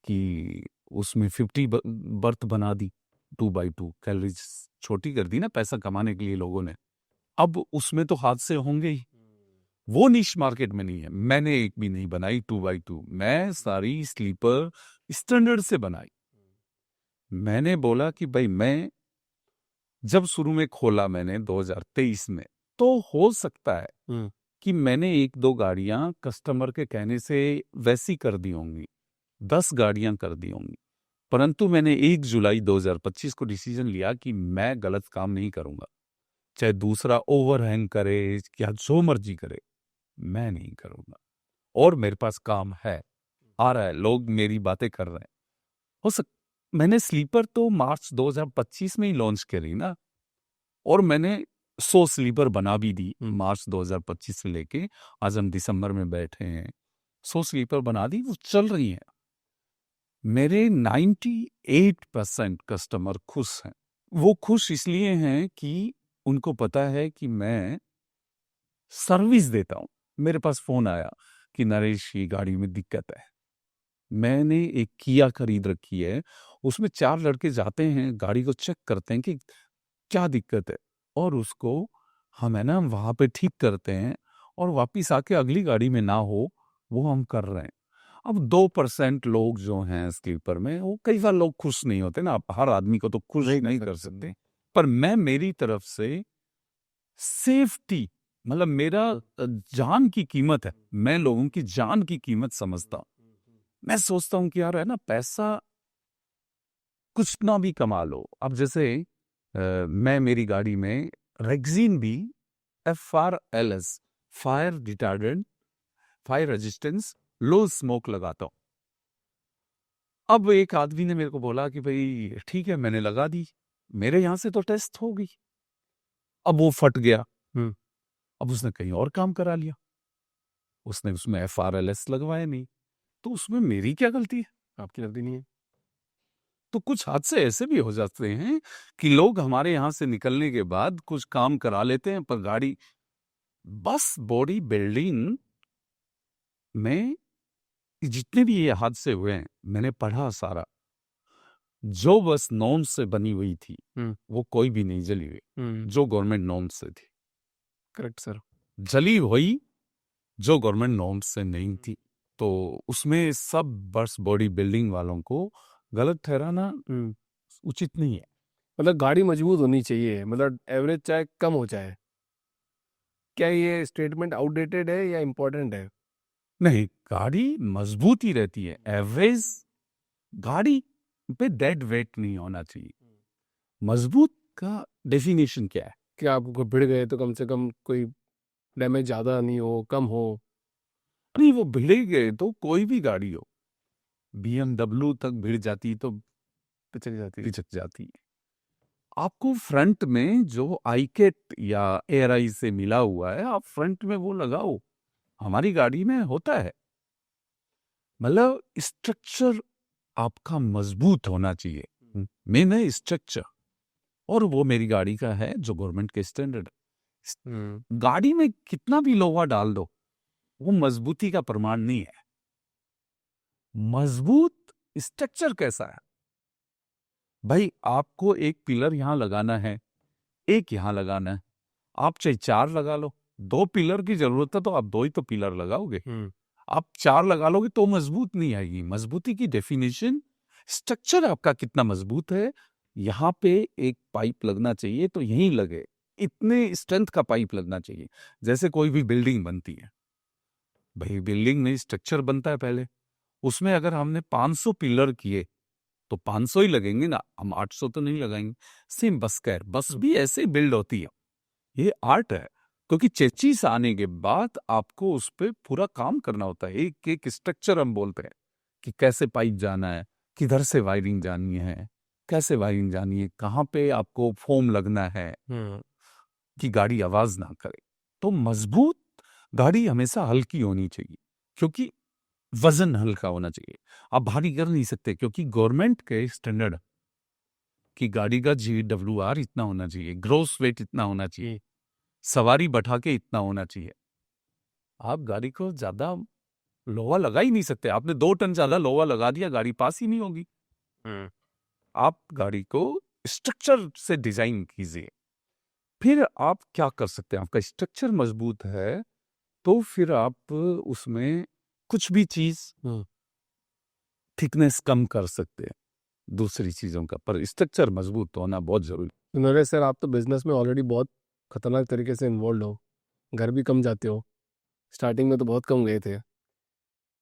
कि उसमें 50 बर्थ बना दी, 2x2 कैलोरीज छोटी कर दी ना पैसा कमाने के लिए लोगों ने। अब उसमें तो हादसे होंगे ही, वो निश मार्केट में नहीं है। मैंने एक भी नहीं बनाई 2x2, मैं सारी स्लीपर स्टैंडर्ड से बनाई। मैंने बोला कि भाई मैं जब शुरू में खोला मैंने 2023 में, तो हो सकता है कि मैंने 1-2 गाड़ियां कस्टमर के कहने से वैसी कर दी होंगी, 10 गाड़ियां कर दी होंगी, परंतु मैंने 1 जुलाई 2025 को डिसीजन लिया कि मैं गलत काम नहीं करूंगा, चाहे दूसरा ओवरहैंग करे या जो मर्जी करे, मैं नहीं करूंगा। और मेरे पास काम है, आ रहा है, लोग मेरी बातें कर रहे हैं। मैंने स्लीपर तो मार्च 2025 में ही लॉन्च करी ना, और मैंने 100 स्लीपर बना भी दी मार्च 2025 से लेके आज हम दिसंबर में बैठे हैं, 100 स्लीपर बना दी, वो चल रही हैं। मेरे 98% कस्टमर खुश हैं। वो खुश इसलिए हैं कि उनको पता है कि मैं सर्विस देता हूं। मेरे पास फोन आया कि नरेश ये गाड़ी में दिक्कत है। मैंने एक किया खरीद रखी है, उसमें 4 लड़के जाते हैं, गाड़ी को चेक करते हैं कि क्या दिक्कत है, और उसको हम है ना वहां पे ठीक करते हैं, और वापिस आके अगली गाड़ी में ना हो वो हम कर रहे हैं। अब 2% लोग जो हैं स्लीपर में, वो कई बार लोग खुश नहीं होते ना, आप हर आदमी को तो खुश नहीं कर सकते, पर मैं मेरी तरफ से सेफ्टी, मतलब मेरा जान की कीमत है, मैं लोगों की जान की कीमत समझता हूं। मैं सोचता हूं कि यार है ना पैसा कुछ ना भी कमा लो। अब जैसे मैं मेरी गाड़ी में रेक्सिन भी FRLS, fire retardant, fire resistance, low smoke लगाता हूं। अब एक आदमी ने मेरे को बोला कि भाई ठीक है, मैंने लगा दी, मेरे यहां से तो टेस्ट हो गई, अब वो फट गया, अब उसने कहीं और काम करा लिया, उसने उसमें FRLS लगवाया नहीं, तो उसमें मेरी क्या गलती है? आपकी गलती नहीं है। तो कुछ हादसे ऐसे भी हो जाते हैं कि लोग हमारे यहाँ से निकलने के बाद कुछ काम करा लेते हैं, पर गाड़ी, बस बॉडी बिल्डिंग में जितने भी ये हादसे हुए हैं, मैंने पढ़ा सारा, जो बस नॉर्म्स से बनी हुई थी वो कोई भी नहीं जली हुई, जो गवर्नमेंट नॉर्म्स से थी। Correct sir. जली हुई जो गवर्नमेंट नॉर्म्स से नहीं थी, तो उसमें सब बस बॉडी बिल्डिंग वालों को गलत ठहराना उचित नहीं है। मतलब गाड़ी मजबूत होनी चाहिए, मतलब एवरेज चाहे कम हो जाए। क्या ये स्टेटमेंट आउटडेटेड है या इम्पोर्टेंट है? नहीं, गाड़ी मजबूत ही रहती है, एवरेज गाड़ी पे डेड वेट नहीं होना चाहिए। मजबूत का डेफिनेशन क्या है? कि आप भिड़ गए तो कम से कम कोई डैमेज ज़्यादा नहीं हो, कम हो। नहीं, वो भिड़ गए तो कोई भी गाड़ी हो, BMW तक भिड़ जाती तो पिचक जाती है। आपको फ्रंट में जो आईकेट या एआरआई से मिला हुआ है, आप फ्रंट में वो लगाओ, हमारी गाड़ी में होता है। मतलब स्ट्रक्चर आपका मजबूत होना चाहिए, मेन है स्ट्रक्चर, और वो मेरी गाड़ी का है जो गवर्नमेंट के स्टैंडर्ड। गाड़ी में कितना भी लोहा डाल दो, वो मजबूती का प्रमाण नहीं है। मजबूत स्ट्रक्चर कैसा है? भाई आपको एक पिलर यहां लगाना है, एक यहां लगाना है, आप चाहे 4 लगा लो, 2 पिलर की जरूरत है तो आप 2 ही तो पिलर लगाओगे। आप 4 लगा लोगे तो मजबूत नहीं आएगी। मजबूती की डेफिनेशन, स्ट्रक्चर आपका कितना मजबूत है। यहाँ पे एक पाइप लगना चाहिए तो यहीं लगे, इतने स्ट्रेंथ का पाइप लगना चाहिए। जैसे कोई भी बिल्डिंग बनती है, भाई बिल्डिंग में स्ट्रक्चर बनता है पहले, उसमें अगर हमने 500 पिलर किए तो 500 ही लगेंगे ना, हम 800 तो नहीं लगाएंगे। सेम बस का है, बस भी ऐसे बिल्ड होती है। ये आर्ट है, क्योंकि चेचिस आने के बाद आपको उस पर पूरा काम करना होता है। एक एक स्ट्रक्चर हम बोलते हैं कि कैसे पाइप जाना है, किधर से वायरिंग जानी है, कैसे वायरिंग जानी है, कहाँ पे आपको फोम लगना है कि गाड़ी आवाज ना करे। तो मजबूत गाड़ी हमेशा हल्की होनी चाहिए, क्योंकि वजन हल्का होना चाहिए। आप भारी कर नहीं सकते, क्योंकि गवर्नमेंट के स्टैंडर्ड की गाड़ी का GWR इतना होना चाहिए, ग्रोस वेट इतना होना चाहिए, सवारी बैठा के इतना होना चाहिए। आप गाड़ी को ज्यादा लोहा लगा ही नहीं सकते। आपने 2 टन ज्यादा लोहा लगा दिया, गाड़ी पास ही नहीं होगी। आप गाड़ी को स्ट्रक्चर से डिजाइन कीजिए। फिर आप क्या कर सकते हैं, आपका स्ट्रक्चर मजबूत है तो फिर आप उसमें कुछ भी चीज थिकनेस कम कर सकते हैं दूसरी चीजों का, पर स्ट्रक्चर मजबूत होना बहुत जरूरी। नरेश सर, आप तो बिजनेस में ऑलरेडी बहुत खतरनाक तरीके से इन्वॉल्व हो, घर भी कम जाते हो, स्टार्टिंग में तो बहुत कम गए थे।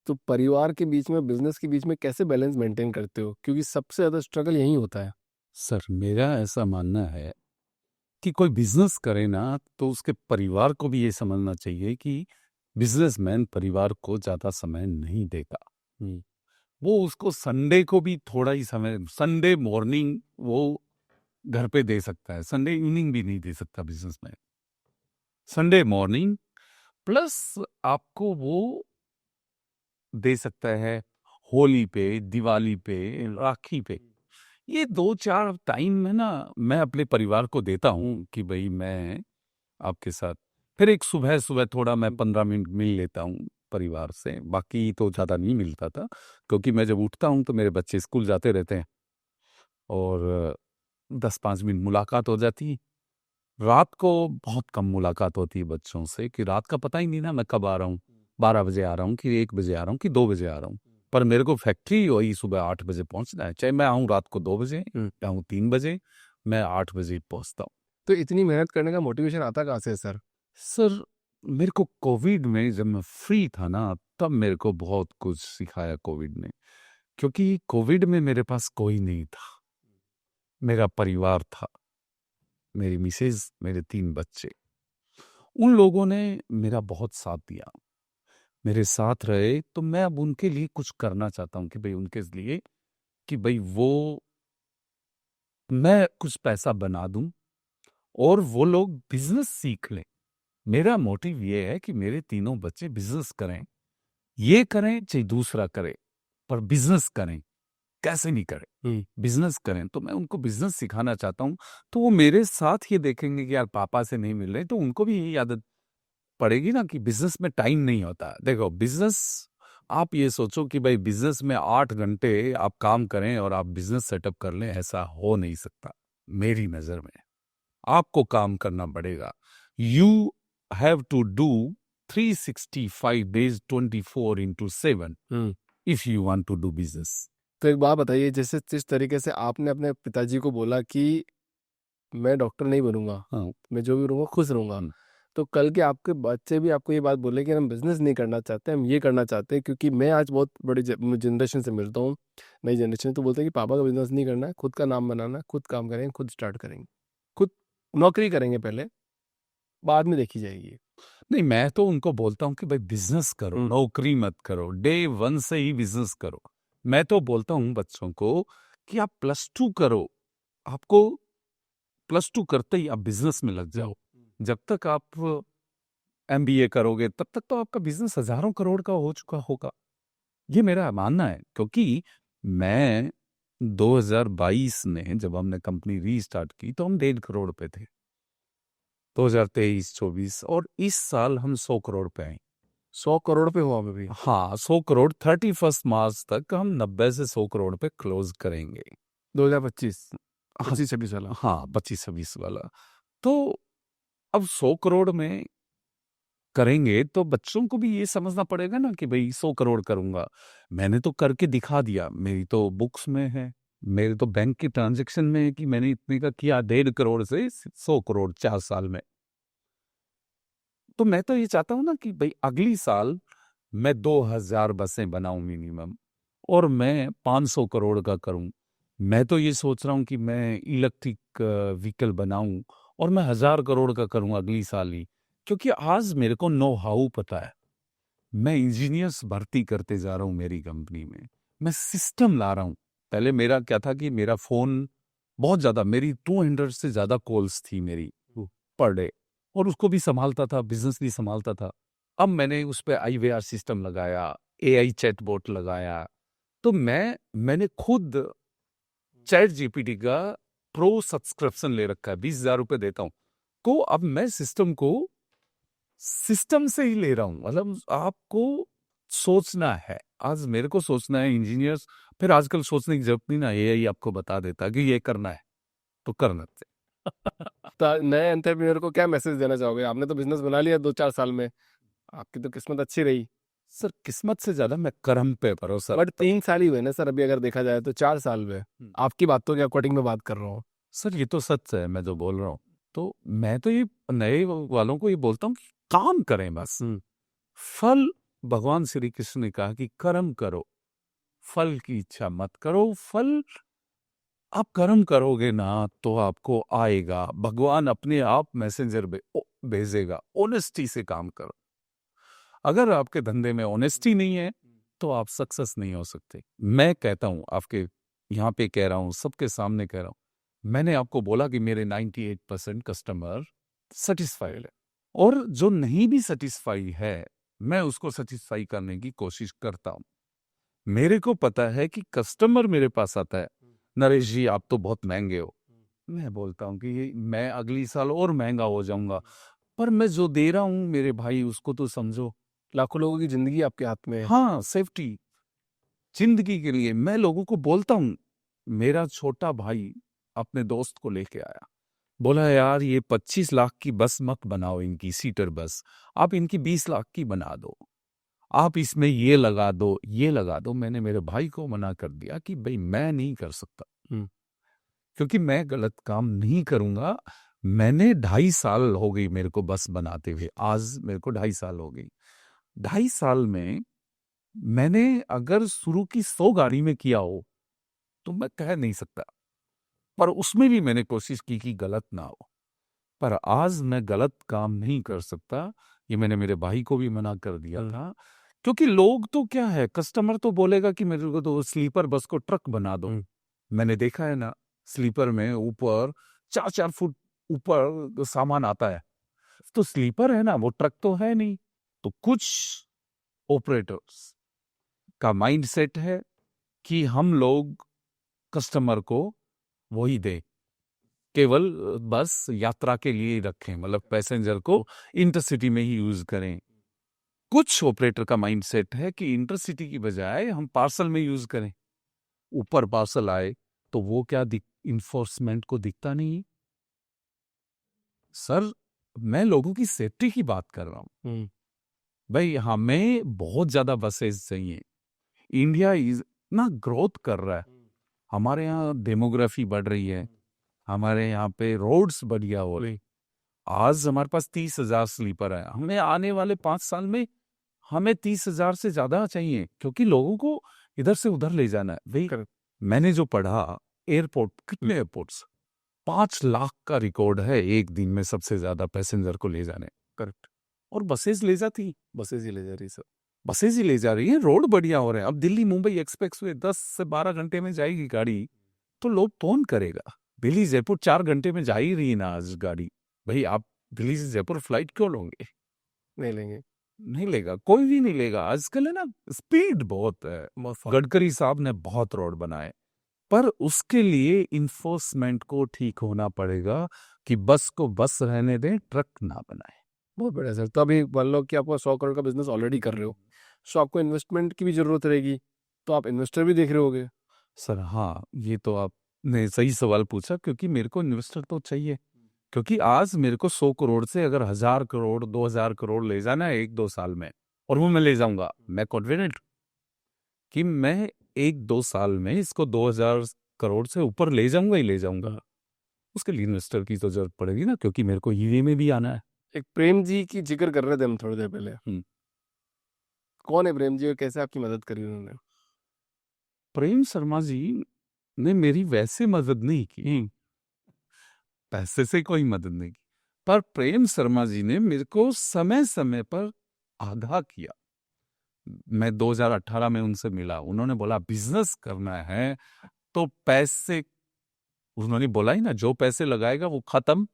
तो परिवार के बीच में, बिजनेस के बीच में कैसे बैलेंस मेंटेन करते हो? क्योंकि सबसे ज्यादा स्ट्रगल यही होता है। सर मेरा ऐसा मानना है कि कोई बिजनेस करे ना तो उसके परिवार को भी ये समझना चाहिए कि बिजनेसमैन परिवार को ज्यादा समय नहीं देता। वो उसको संडे को भी थोड़ा ही समय, संडे मॉर्निंग वो घर पे दे सकता है, संडे इवनिंग भी नहीं दे सकता बिजनेसमैन। संडे मॉर्निंग प्लस आपको वो दे सकता है होली पे, दिवाली पे, राखी पे। ये 2-4 टाइम में ना मैं अपने परिवार को देता हूँ कि भाई मैं आपके साथ। फिर एक सुबह सुबह थोड़ा मैं 15 मिनट मिल लेता हूँ परिवार से, बाकी तो ज़्यादा नहीं मिलता था, क्योंकि मैं जब उठता हूँ तो मेरे बच्चे स्कूल जाते रहते हैं और 10-5 मिनट मुलाकात हो जाती है। रात को बहुत कम मुलाकात होती है बच्चों से, कि रात का पता ही नहीं ना मैं कब आ रहा हूँ, 12 बजे आ रहा हूँ कि 1 बजे आ रहा हूँ कि 2 बजे आ रहा हूँ। पर मेरे को फैक्ट्री वही सुबह 8 बजे पहुंचना है, चाहे मैं आऊँ रात को 2 बजे या आऊँ 3 बजे, मैं 8 बजे पहुंचता हूँ। तो इतनी मेहनत करने का मोटिवेशन आता कहाँ से है सर? सर मेरे को कोविड में जब मैं फ्री था ना, तब मेरे को बहुत कुछ सिखाया कोविड ने, क्योंकि कोविड में मेरे पास कोई नहीं था, मेरा परिवार था, मेरी मिसेज, मेरे 3 बच्चे। उन लोगों ने मेरा बहुत साथ दिया, मेरे साथ रहे। तो मैं अब उनके लिए कुछ करना चाहता हूँ कि भाई उनके लिए कि भाई वो, मैं कुछ पैसा बना दूं और वो लोग बिजनेस सीख लें। मेरा मोटिव ये है कि मेरे तीनों बच्चे बिजनेस करें, ये करें चाहे दूसरा करे, पर बिजनेस करें। कैसे नहीं करें, बिजनेस करें। तो मैं उनको बिजनेस सिखाना चाहता हूँ। तो वो मेरे साथ ये देखेंगे कि यार पापा से नहीं मिल रहे, तो उनको भी यही आदत पड़ेगी ना कि बिजनेस में टाइम नहीं होता। देखो बिजनेस, आप ये सोचो कि भाई बिजनेस में 8 घंटे आप काम करें और आप बिजनेस सेटअप कर लें, ऐसा हो नहीं सकता मेरी नजर में। आपको काम करना पड़ेगा। You have to do 365 days 24/7 if you want to do business. तो एक बात बताइए, जैसे जिस तरीके से आपने अपने पिताजी को बोला कि मैं डॉक्टर नहीं बनूंगा, हाँ। मैं जो भी रहूंगा खुश रहूंगा, तो कल के आपके बच्चे भी आपको ये बात बोले कि हम बिजनेस नहीं करना चाहते, हम ये करना चाहते हैं। क्योंकि मैं आज बहुत बड़ी जनरेशन से मिलता हूँ, नई जनरेशन, तो बोलते हैं कि पापा का बिजनेस नहीं करना है, खुद का नाम बनाना है, खुद काम करेंगे, खुद स्टार्ट करेंगे, खुद नौकरी करेंगे, पहले बाद में देखी जाएगी। नहीं, मैं तो उनको बोलता हूँ कि भाई बिजनेस करो, नौकरी मत करो, डे 1 से ही बिजनेस करो। मैं तो बोलता हूँ बच्चों को कि आप +2 करो, आपको +2 करते ही आप बिजनेस में लग जाओ। जब तक आप MBA करोगे तब तक तो आपका बिजनेस हजारों करोड़ का हो चुका होगा, ये मेरा मानना है। क्योंकि मैं 2022 में जब हमने कंपनी रीस्टार्ट की तो हम 1.5 करोड़ पे थे, 2023-24, और इस साल हम 100 करोड़ पे आए। 100 करोड़ पे हुआ अभी? हाँ 100 करोड़ 31 मार्च तक हम 90 से 100 करोड़ पे क्लोज करेंगे। 2025 हाँ 25-26 वाला। हाँ 25-26 वाला। तो अब 100 करोड़ में करेंगे तो बच्चों को भी ये समझना पड़ेगा ना कि भाई 100 करोड़ करूंगा, मैंने तो करके दिखा दिया, मेरी तो बुक्स में है, मेरे तो बैंक की ट्रांजैक्शन में है कि मैंने इतने का किया, 1.5 करोड़ से 100 करोड़ 4 साल में। तो मैं तो ये चाहता हूं ना कि भाई अगली साल मैं 2000 बसें बनाऊं मिनिमम, और मैं 500 करोड़ का करूं। मैं तो ये सोच रहा हूं कि मैं इलेक्ट्रिक व्हीकल बनाऊं और मैं 1000 करोड़ का करूं अगली साल ही, क्योंकि आज मेरे को नो हाउ पता है। मैं इंजीनियर्स भर्ती करते जा रहा हूं मेरी कंपनी में, मैं सिस्टम ला रहा हूं। पहले मेरा क्या था कि मेरा फोन बहुत ज्यादा, मेरी 200 से ज्यादा कॉल्स थी मेरी पर डे, और उसको भी संभालता था, बिजनेस भी संभालता था। अब मैंने उस पर IVR सिस्टम लगाया, AI चैटबॉट लगाया। तो मैंने खुद चैट जीपीटी का प्रो सब्सक्रिप्शन ले रखा है, 20,000 रुपए देता हूं को। अब मैं सिस्टम को सिस्टम से ही ले रहा हूं, मतलब आपको सोचना है। आज मेरे को सोचना है, इंजीनियर्स फिर आजकल सोचने की जरूरत नहीं ना, AI आपको बता देता है कि ये करना है तो करना है। तो नए एंटरप्रेन्योर को क्या मैसेज देना चाहोगे? आपने तो बिजनेस बना लिया 2-4 साल में, आपकी तो किस्मत अच्छी रही। सर किस्मत से ज्यादा मैं कर्म पे भरोसा बट रखता हूँ। 3 साल ही हुए ना सर, अभी अगर देखा जाए तो 4 साल में। आपकी बातों के अकॉर्डिंग में बात कर रहा हूँ। सर ये तो सच है मैं जो बोल रहा हूँ। तो मैं तो ये नए वालों को ये बोलता हूँ कि काम करें बस। फल, भगवान श्री कृष्ण ने कहा कि कर्म करो, फल की इच्छा मत करो। फल आप कर्म करोगे ना तो आपको आएगा, भगवान अपने आप मैसेंजर भेजेगा। ऑनेस्टी से काम करो। अगर आपके धंधे में ऑनेस्टी नहीं है तो आप सक्सेस नहीं हो सकते। मैं कहता हूं, आपके यहाँ पे कह रहा हूं, सबके सामने कह रहा हूं, मैंने आपको बोला कि मेरे 98% कस्टमर सेटिस्फाइड है, और जो नहीं भी सेटिस्फाई है मैं उसको सेटिस्फाई करने की कोशिश करता हूं। मेरे को पता है कि कस्टमर मेरे पास आता है, नरेश जी आप तो बहुत महंगे हो। मैं बोलता हूं कि मैं अगली साल और महंगा हो जाऊंगा, पर मैं जो दे रहा हूं मेरे भाई उसको तो समझो। लाखों लोगों की जिंदगी आपके हाथ में है। हाँ सेफ्टी, जिंदगी के लिए मैं लोगों को बोलता हूं। मेरा छोटा भाई अपने दोस्त को लेके आया, बोला यार ये 25 लाख की बस मत बनाओ, इनकी सीटर बस, आप इनकी 20 लाख की बना दो, आप इसमें ये लगा दो ये लगा दो। मैंने मेरे भाई को मना कर दिया कि भाई मैं नहीं कर सकता, क्योंकि मैं गलत काम नहीं करूंगा। मैंने 2.5 साल हो गई मेरे को बस बनाते हुए, आज मेरे को 2.5 साल हो गई। 2.5 साल में मैंने अगर शुरू की 100 गाड़ी में किया हो तो मैं कह नहीं सकता, पर उसमें भी मैंने कोशिश की कि गलत ना हो। पर आज मैं गलत काम नहीं कर सकता, ये मैंने मेरे भाई को भी मना कर दिया था। क्योंकि लोग तो क्या है, कस्टमर तो बोलेगा कि मेरे को तो स्लीपर बस को ट्रक बना दो। मैंने देखा है ना, स्लीपर में ऊपर 4-4 फुट ऊपर सामान आता है, तो स्लीपर है ना, वो ट्रक तो है नहीं। तो कुछ ऑपरेटर्स का माइंडसेट है कि हम लोग कस्टमर को वही दे, केवल बस यात्रा के लिए ही रखें, मतलब पैसेंजर को इंटरसिटी में ही यूज करें। कुछ ऑपरेटर का माइंडसेट है कि इंटरसिटी की बजाय हम पार्सल में यूज करें। ऊपर पार्सल आए तो वो क्या इन्फोर्समेंट को दिखता नहीं। सर मैं लोगों की सेफ्टी की बात कर रहा हूं। भाई हमें बहुत ज्यादा बसेस चाहिए। इंडिया इतना ग्रोथ कर रहा है, हमारे यहाँ डेमोग्राफी बढ़ रही है, हमारे यहाँ पे रोड्स बढ़िया हो रही। आज हमारे पास 30,000 स्लीपर है, हमें आने वाले 5 साल में हमें 30,000 से ज्यादा चाहिए, क्योंकि लोगों को इधर से उधर ले जाना है। भाई मैंने जो पढ़ा, एयरपोर्ट, कितने एयरपोर्ट्स, 5 लाख का रिकॉर्ड है एक दिन में सबसे ज्यादा पैसेंजर को ले जाने। करेक्ट। और बसेस ले जाती, बसेस ही ले जा रही सर। बसेस ही ले जा रही है, रोड बढ़िया हो रहे हैं। अब दिल्ली मुंबई एक्सप्रेस वे 10 से 12 घंटे में जाएगी गाड़ी, तो लोग कौन करेगा? दिल्ली जयपुर 4 घंटे में जा ही रही ना आज गाड़ी। भाई आप दिल्ली से जयपुर फ्लाइट क्यों लोगे? नहीं लेंगे। नहीं लेगा, कोई भी नहीं लेगा। आजकल है ना, स्पीड बहुत है। गडकरी साहब ने बहुत रोड बनाए, पर उसके लिए इन्फोर्समेंट को ठीक होना पड़ेगा कि बस को बस रहने दें, ट्रक ना बनाए। बहुत बढ़िया सर। तो अभी मान लो कि आपका 100 करोड़ का बिजनेस ऑलरेडी कर रहे हो, सो आपको इन्वेस्टमेंट की भी जरूरत रहेगी, तो आप इन्वेस्टर भी देख रहे होगे। सर हाँ, ये तो आपने सही सवाल पूछा, क्योंकि मेरे को इन्वेस्टर तो चाहिए। क्योंकि आज मेरे को 100 करोड़ से अगर 1000 करोड़ 2000 करोड़ ले जाना है 1-2 साल में, और वो मैं ले जाऊंगा, मैं कॉन्फिडेंट कि मैं 1-2 साल में इसको 2000 करोड़ से ऊपर ले जाऊंगा ही ले जाऊंगा। उसके लिए इन्वेस्टर की तो जरूरत पड़ेगी ना, क्योंकि मेरे को ईवी में भी आना है। एक प्रेम जी की जिक्र कर रहे थे हम थोड़ी देर पहले, कौन है प्रेम जी और कैसे आपकी मदद करी उन्होंने? प्रेम शर्मा जी ने मेरी वैसे मदद नहीं की, पैसे से कोई मदद नहीं की, पर प्रेम शर्मा जी ने मेरे को समय समय पर आगाह किया। मैं 2018 में उनसे मिला, उन्होंने बोला बिजनेस करना है तो पैसे, उन्होंने बोला ही ना, जो पैसे लगाएगा वो खत्म,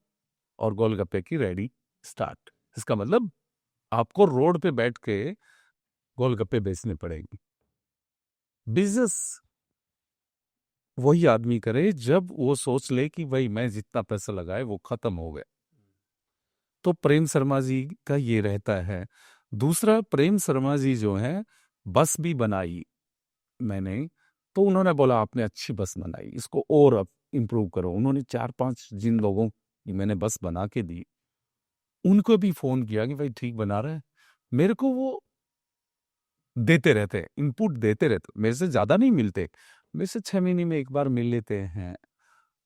और गोलगप्पे की रेडी स्टार्ट। इसका मतलब आपको रोड पे बैठ के गोलगप्पे बेचने पड़ेंगे। बिजनेस वही आदमी करे जब वो सोच ले कि भाई मैं जितना पैसा लगाए वो खत्म हो गया। तो प्रेम शर्मा जी का ये रहता है। दूसरा, प्रेम शर्मा जी जो है, बस भी बनाई मैंने, तो उन्होंने बोला आपने अच्छी बस बनाई, इसको और अब इम्प्रूव करो। उन्होंने 4-5 जिन लोगों की मैंने बस बना के दी, उनको भी फोन किया कि भाई ठीक बना रहे हैं। मेरे को वो देते रहते हैं, इनपुट देते रहते, मेरे से ज्यादा नहीं मिलते, मेरे से 6 महीने में एक बार मिल लेते हैं,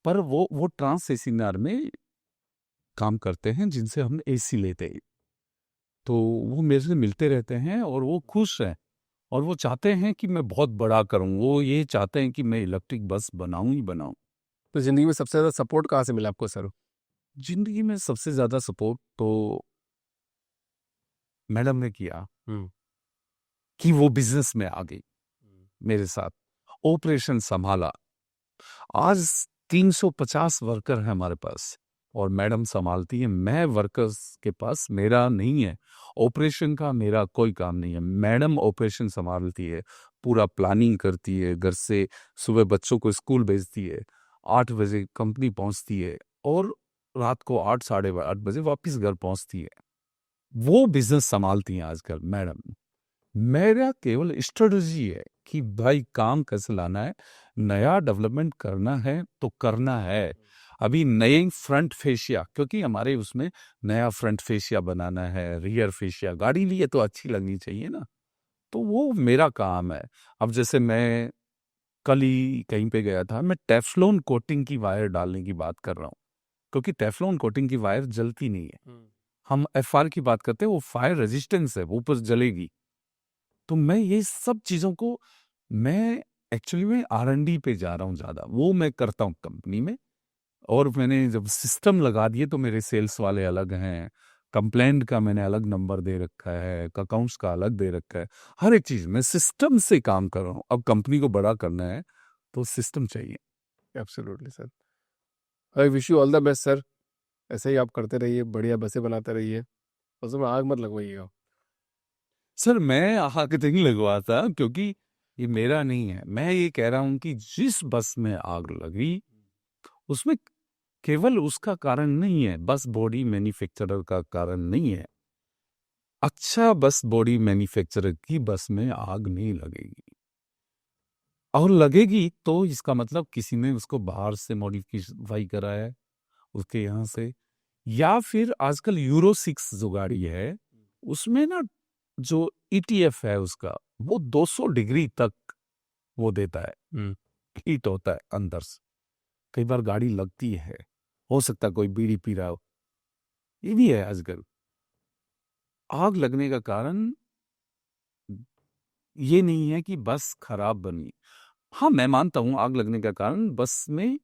पर वो ट्रांस एसीनार में काम करते हैं जिनसे हम एसी लेते हैं, तो वो मेरे से मिलते रहते हैं और वो खुश हैं, और वो चाहते हैं कि मैं बहुत बड़ा करूं। वो ये चाहते हैं कि मैं इलेक्ट्रिक बस बनाऊं ही बनाऊं। तो जिंदगी में सबसे ज्यादा सपोर्ट कहाँ से मिला आपको सर? जिंदगी में सबसे ज्यादा सपोर्ट तो मैडम ने किया, हम्म। कि वो बिजनेस में आ गई मेरे साथ, ऑपरेशन संभाला। आज 350 वर्कर है हमारे पास, और मैडम संभालती है। मैं वर्कर्स के पास मेरा नहीं है, ऑपरेशन का मेरा कोई काम नहीं है, मैडम ऑपरेशन संभालती है, पूरा प्लानिंग करती है। घर से सुबह बच्चों को स्कूल भेजती है, 8 बजे कंपनी पहुंचती है, और रात को 8 8:30 बजे वापस घर पहुंचती है। वो बिजनेस संभालती हैं आजकल मैडम। मेरा केवल स्ट्रेटजी है कि भाई काम कैसे लाना है, नया डेवलपमेंट करना है तो करना है। अभी नए फ्रंट फेशिया, क्योंकि हमारे उसमें नया फ्रंट फेशिया बनाना है, रियर फेशिया, गाड़ी लिए तो अच्छी लगनी चाहिए ना, तो वो मेरा काम है। अब जैसे मैं कल ही कहीं पे गया था, मैं टेफ्लॉन कोटिंग की वायर डालने की बात कर रहा हूँ, क्योंकि टेफ्लॉन कोटिंग की वायर जलती नहीं है। हम एफआर की बात करते हैं, वो फायर रेजिस्टेंस है, वो ऊपर जलेगी। तो मैं ये सब चीजों को, मैं एक्चुअली में R&D पे जा रहा हूँ ज्यादा, वो मैं करता हूँ कंपनी में। और मैंने जब सिस्टम लगा दिए तो मेरे सेल्स वाले अलग हैं, कंप्लेंट का मैंने अलग नंबर दे रखा है, अकाउंट्स का अलग दे रखा है, हर एक चीज मैं सिस्टम से काम कर रहा हूँ। अब कंपनी को बड़ा करना है तो सिस्टम चाहिए। Absolutely sir. I wish you all the best sir. ऐसे ही आप करते रहिए, बढ़िया बसें बनाते रहिए, उसमें आग मत लगवाइएगा। सर मैं आग नहीं लगवाता, क्योंकि ये मेरा नहीं है। मैं ये कह रहा हूं कि जिस बस में आग लगी, उसमें केवल उसका कारण नहीं है, बस बॉडी मैन्युफैक्चरर का कारण नहीं है। अच्छा बस बॉडी मैन्युफैक्चरर की बस में आग नहीं लगेगी, और लगेगी तो इसका मतलब किसी ने उसको बाहर से मॉडिफाई करा है, उसके यहाँ से। या फिर आजकल यूरो 6 जो गाड़ी है, उसमें ना जो ETF है उसका, वो 200 डिग्री तक वो देता है, हीट होता है अंदर से। कई बार गाड़ी लगती है, हो सकता है कोई बीड़ी पी रहा हो, ये भी है आजकल। आग लगने का कारण ये नहीं है कि बस खराब बनी। हाँ, मैं मानता हूं आग लगने का कारण बस में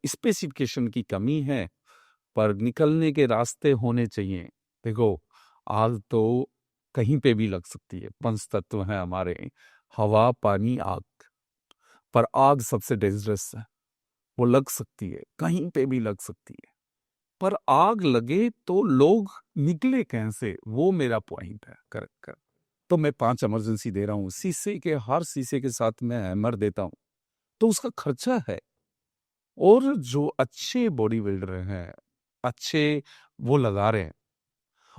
स्पेसिफिकेशन की कमी है, पर निकलने के रास्ते होने चाहिए। देखो, आग तो कहीं पे भी लग सकती है, 5 तत्व हैं हमारे, हवा पानी आग, पर आग सबसे डेंजरस है। वो लग सकती है, कहीं पे भी लग सकती है, पर आग लगे तो लोग निकले कैसे, वो मेरा पॉइंट है। Correct correct. तो मैं 5 इमरजेंसी दे रहा हूँ, शीशे के, हर शीशे के साथ मैं हैमर देता हूँ, तो उसका खर्चा है। और जो अच्छे बॉडी बिल्डर हैं, अच्छे वो लगा रहे हैं,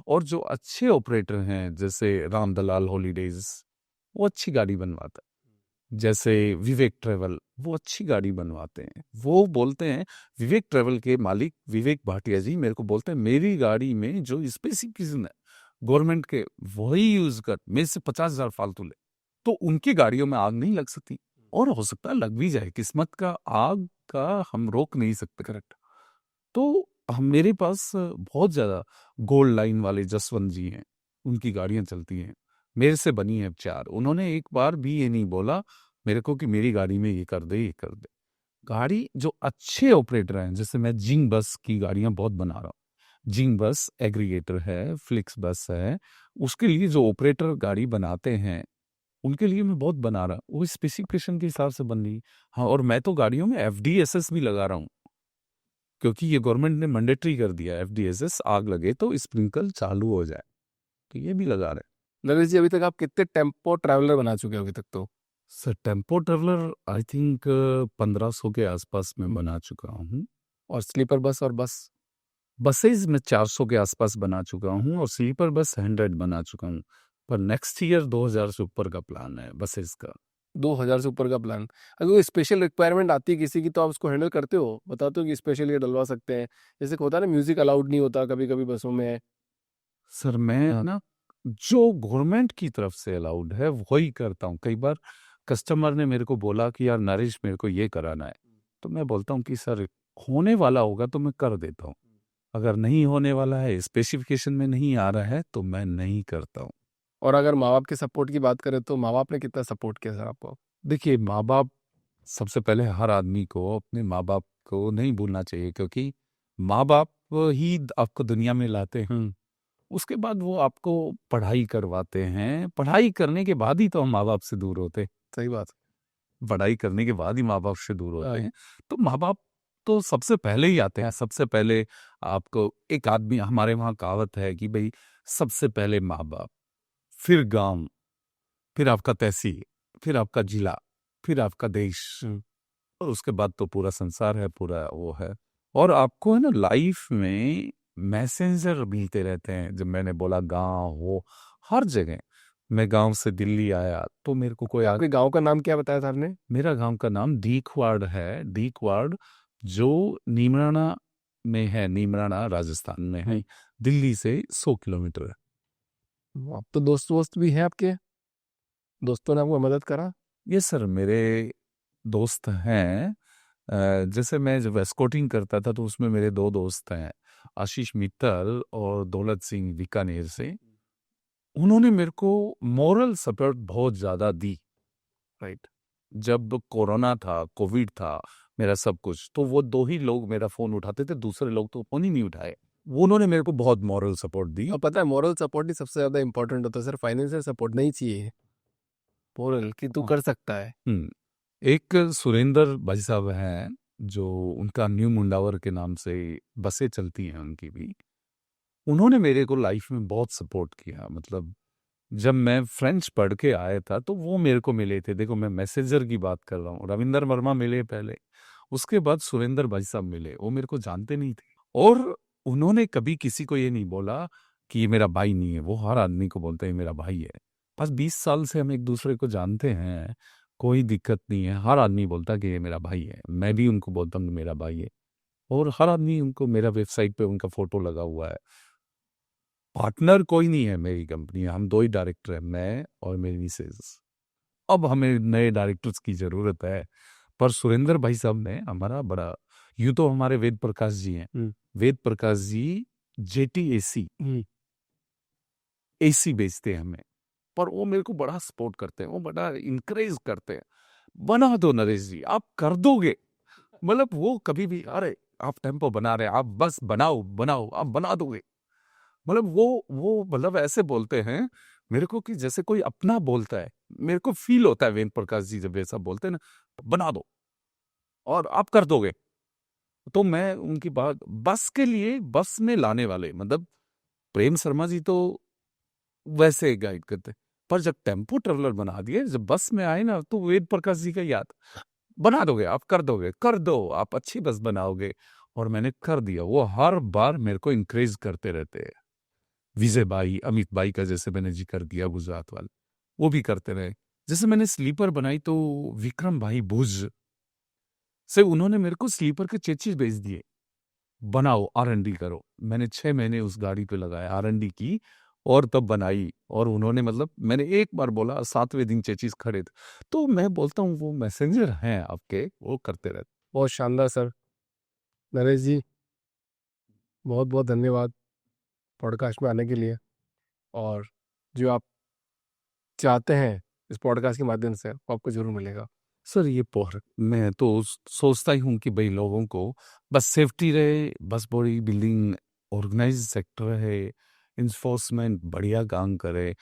और जो अच्छे ऑपरेटर हैं जैसे राम दलाल हॉलीडेज, वो अच्छी गाड़ी बनवाता है। जैसे विवेक ट्रेवल, वो अच्छी गाड़ी बनवाते हैं। वो बोलते हैं, विवेक ट्रेवल के मालिक विवेक भाटिया जी मेरे को बोलते हैं मेरी गाड़ी में जो स्पेसिफिकेशन है गवर्नमेंट के, वही यूज कर, मेरे से 50,000 फालतू ले। तो उनकी गाड़ियों में आग नहीं लग सकती, और हो सकता है लग भी जाए, किस्मत का आग का हम रोक नहीं सकते। करेक्ट। तो हम, मेरे पास बहुत ज्यादा गोल्ड लाइन वाले जसवंत जी हैं, उनकी गाड़ियां चलती हैं, मेरे से बनी है 4। उन्होंने एक बार भी ये नहीं बोला मेरे को कि मेरी गाड़ी में ये कर दे ये कर दे। गाड़ी जो अच्छे ऑपरेटर हैं, जैसे मैं जिंग बस की गाड़ियां बहुत बना रहा हूँ, जिंग बस एग्रीगेटर है, फ्लिक्स बस है, उसके लिए जो ऑपरेटर गाड़ी बनाते हैं उनके लिए मैं बहुत बना रहा हूँ, वो स्पेसिफिकेशन के हिसाब से बन रही। हाँ, और मैं तो गाड़ियों में FDSS भी लगा रहा हूँ, क्योंकि ये गवर्नमेंट ने मैंडेटरी कर दिया, FDSS, आग लगे तो स्प्रिंकल चालू हो जाए, तो ये भी लगा रहे। नरेश जी, अभी तक आप कितने टेम्पो ट्रैवलर बना चुके हो अभी तक? तो sir tempo traveller I think 1500 के आसपास में बना चुका हूँ। और स्लीपर बस और बस? बसेज में 400 के आसपास बना चुका हूँ, और स्लीपर बस 100 बना चुका हूँ। पर नेक्स्ट ईयर 2000 से ऊपर का प्लान है बसेज का। 2000 से ऊपर का प्लान? अगर कोई स्पेशल रिक्वायरमेंट आती है किसी की, तो आप उसको हैंडल करते हो? बताते हो कि स्पेशल ये डलवा सकते हैं? जैसे कि होता है ना, म्यूजिक अलाउड नहीं होता कभी कभी बसों में। सर मैं ना, जो गवर्नमेंट की तरफ से अलाउड है वही करता हूँ। कई बार कस्टमर ने मेरे को बोला कि यार नरेश मेरे को ये कराना है, तो मैं बोलता हूँ कि सर होने वाला होगा तो मैं कर देता हूँ, अगर नहीं होने वाला है, स्पेसिफिकेशन में नहीं आ रहा है, तो मैं नहीं करता हूँ। और अगर माँ बाप के सपोर्ट की बात करें, तो माँ बाप ने कितना सपोर्ट किया सर आपको? देखिए, माँ बाप, सबसे पहले हर आदमी को अपने माँ बाप को नहीं भूलना चाहिए, क्योंकि माँ बाप ही आपको दुनिया में लाते हैं। उसके बाद वो आपको पढ़ाई करवाते हैं, पढ़ाई करने के बाद ही तो हम माँ बाप से दूर होते, सही बात। पढ़ाई करने के बाद ही माँ बाप से दूर होते हाँ। हैं। तो माँ बाप तो सबसे पहले ही आते हैं। सबसे पहले आपको, एक आदमी, हमारे वहाँ कहावत है कि भाई सबसे पहले माँ बाप, फिर गांव, फिर आपका तहसील, फिर आपका जिला, फिर आपका देश, और उसके बाद तो पूरा संसार है, पूरा वो है। और आपको है ना लाइफ में मैसेंजर मिलते रहते हैं। जब मैंने बोला गांव हो, हर जगह, मैं गांव से दिल्ली आया तो मेरे को कोई आपके गांव का नाम क्या बताया था आपने? मेरा गांव का नाम दीखवाड़ है, दीखवाड़, जो नीमराना में है, नीमराना राजस्थान में है, दिल्ली से 100 किलोमीटर है। अब तो दोस्त वोस्त भी हैं आपके? दोस्तों ने आपको मदद करा? ये सर मेरे दोस्त हैं। जैसे मैं जब एस्कॉर्टिंग करता था तो उसमें मेरे 2 दोस्त हैं, आशीष मित्तल और दौलत सिंह बीकानेर से। उन्होंने मेरे को मोरल सपोर्ट बहुत ज़्यादा दी। राइट। जब कोरोना था, कोविड था, मेरा सब कुछ, तो वो 2 ही लोग मेरा फ़ोन उठाते थे, दूसरे लोग तो फ़ोन ही नहीं उठाए। वो उन्होंने मेरे को बहुत मोरल सपोर्ट दी। अब पता है, मोरल सपोर्ट ही सबसे ज्यादा इंपॉर्टेंट होता है सर, फाइनेंशियल सपोर्ट नहीं चाहिए। मोरल कि तू कर सकता है। एक सुरेंद्र भाई साहब हैं, जो उनका न्यू मुंडावर के नाम से बसें चलती हैं उनकी भी। उन्होंने मेरे को लाइफ में बहुत सपोर्ट किया। मतलब जब मैं फ्रेंच पढ़ के आया था तो वो मेरे को मिले थे। देखो, मैं मैसेंजर की बात कर रहा हूँ। रविंदर वर्मा मिले पहले, उसके बाद सुरेंद्र भाई साहब मिले। वो मेरे को जानते नहीं थे, और उन्होंने कभी किसी को ये नहीं बोला कि ये मेरा भाई नहीं है। वो हर आदमी को बोलते हैं मेरा भाई है। बस 20 साल से हम एक दूसरे को जानते हैं, कोई दिक्कत नहीं है। हर आदमी बोलता है कि ये मेरा भाई है, मैं भी उनको बोलता हूँ कि मेरा भाई है, और हर आदमी उनको, मेरा वेबसाइट पे उनका फोटो लगा हुआ है। पार्टनर कोई नहीं है मेरी कंपनी, हम 2 ही डायरेक्टर हैं, मैं और मेरी मिसेज। अब हमें नए डायरेक्टर्स की जरूरत है, पर सुरेंद्र भाई साहब ने हमारा बड़ा, यूं तो हमारे वेद प्रकाश जी हैं, वेद प्रकाश जी जेटी एसी बेचते हैं हमें, पर वो मेरे को बड़ा सपोर्ट करते हैं, वो बड़ा इंकरेज करते हैं, बना दो नरेश जी, आप कर दोगे। मतलब वो कभी भी, अरे आप टेम्पो बना रहे हैं, आप बस बनाओ बनाओ, आप बना दोगे। मतलब वो मतलब ऐसे बोलते हैं मेरे को कि जैसे कोई अपना बोलता है। मेरे को फील होता है वेद प्रकाश जी जब ऐसा बोलते हैं ना, बना दो और आप कर दोगे। तो मैं उनकी बात, बस के लिए, बस में लाने वाले, मतलब प्रेम शर्मा जी तो वैसे गाइड करते, पर जब टेम्पो ट्रेवलर बना दिए, जब बस में आए ना, तो वेद प्रकाश जी का याद, बना दोगे आप, कर दोगे, कर दो, आप अच्छी बस बनाओगे। और मैंने कर दिया। वो हर बार मेरे को इंकरेज करते रहते हैं। विजय भाई, अमित भाई का जैसे मैंने जिक्र किया गुजरात वाले, वो भी करते रहे। जैसे मैंने स्लीपर बनाई तो विक्रम भाई भुज से उन्होंने मेरे को स्लीपर के चेचिस भेज दिए, बनाओ R&D करो। मैंने 6 महीने उस गाड़ी पे लगाया, R&D की और तब बनाई। और उन्होंने मतलब मैंने एक बार बोला 7वें दिन चेचिस खड़े थे। तो मैं बोलता हूँ वो मैसेंजर हैं आपके, वो करते रहते। बहुत शानदार सर। नरेश जी, बहुत बहुत धन्यवाद पॉडकास्ट में आने के लिए। और जो आप चाहते हैं इस पॉडकास्ट के माध्यम से, वो आपको जरूर मिलेगा। सर ये मैं तो सोचता ही हूँ कि भाई लोगों को बस सेफ्टी रहे, बस बॉडी बिल्डिंग ऑर्गेनाइज सेक्टर है, इन्फोर्समेंट बढ़िया काम करे,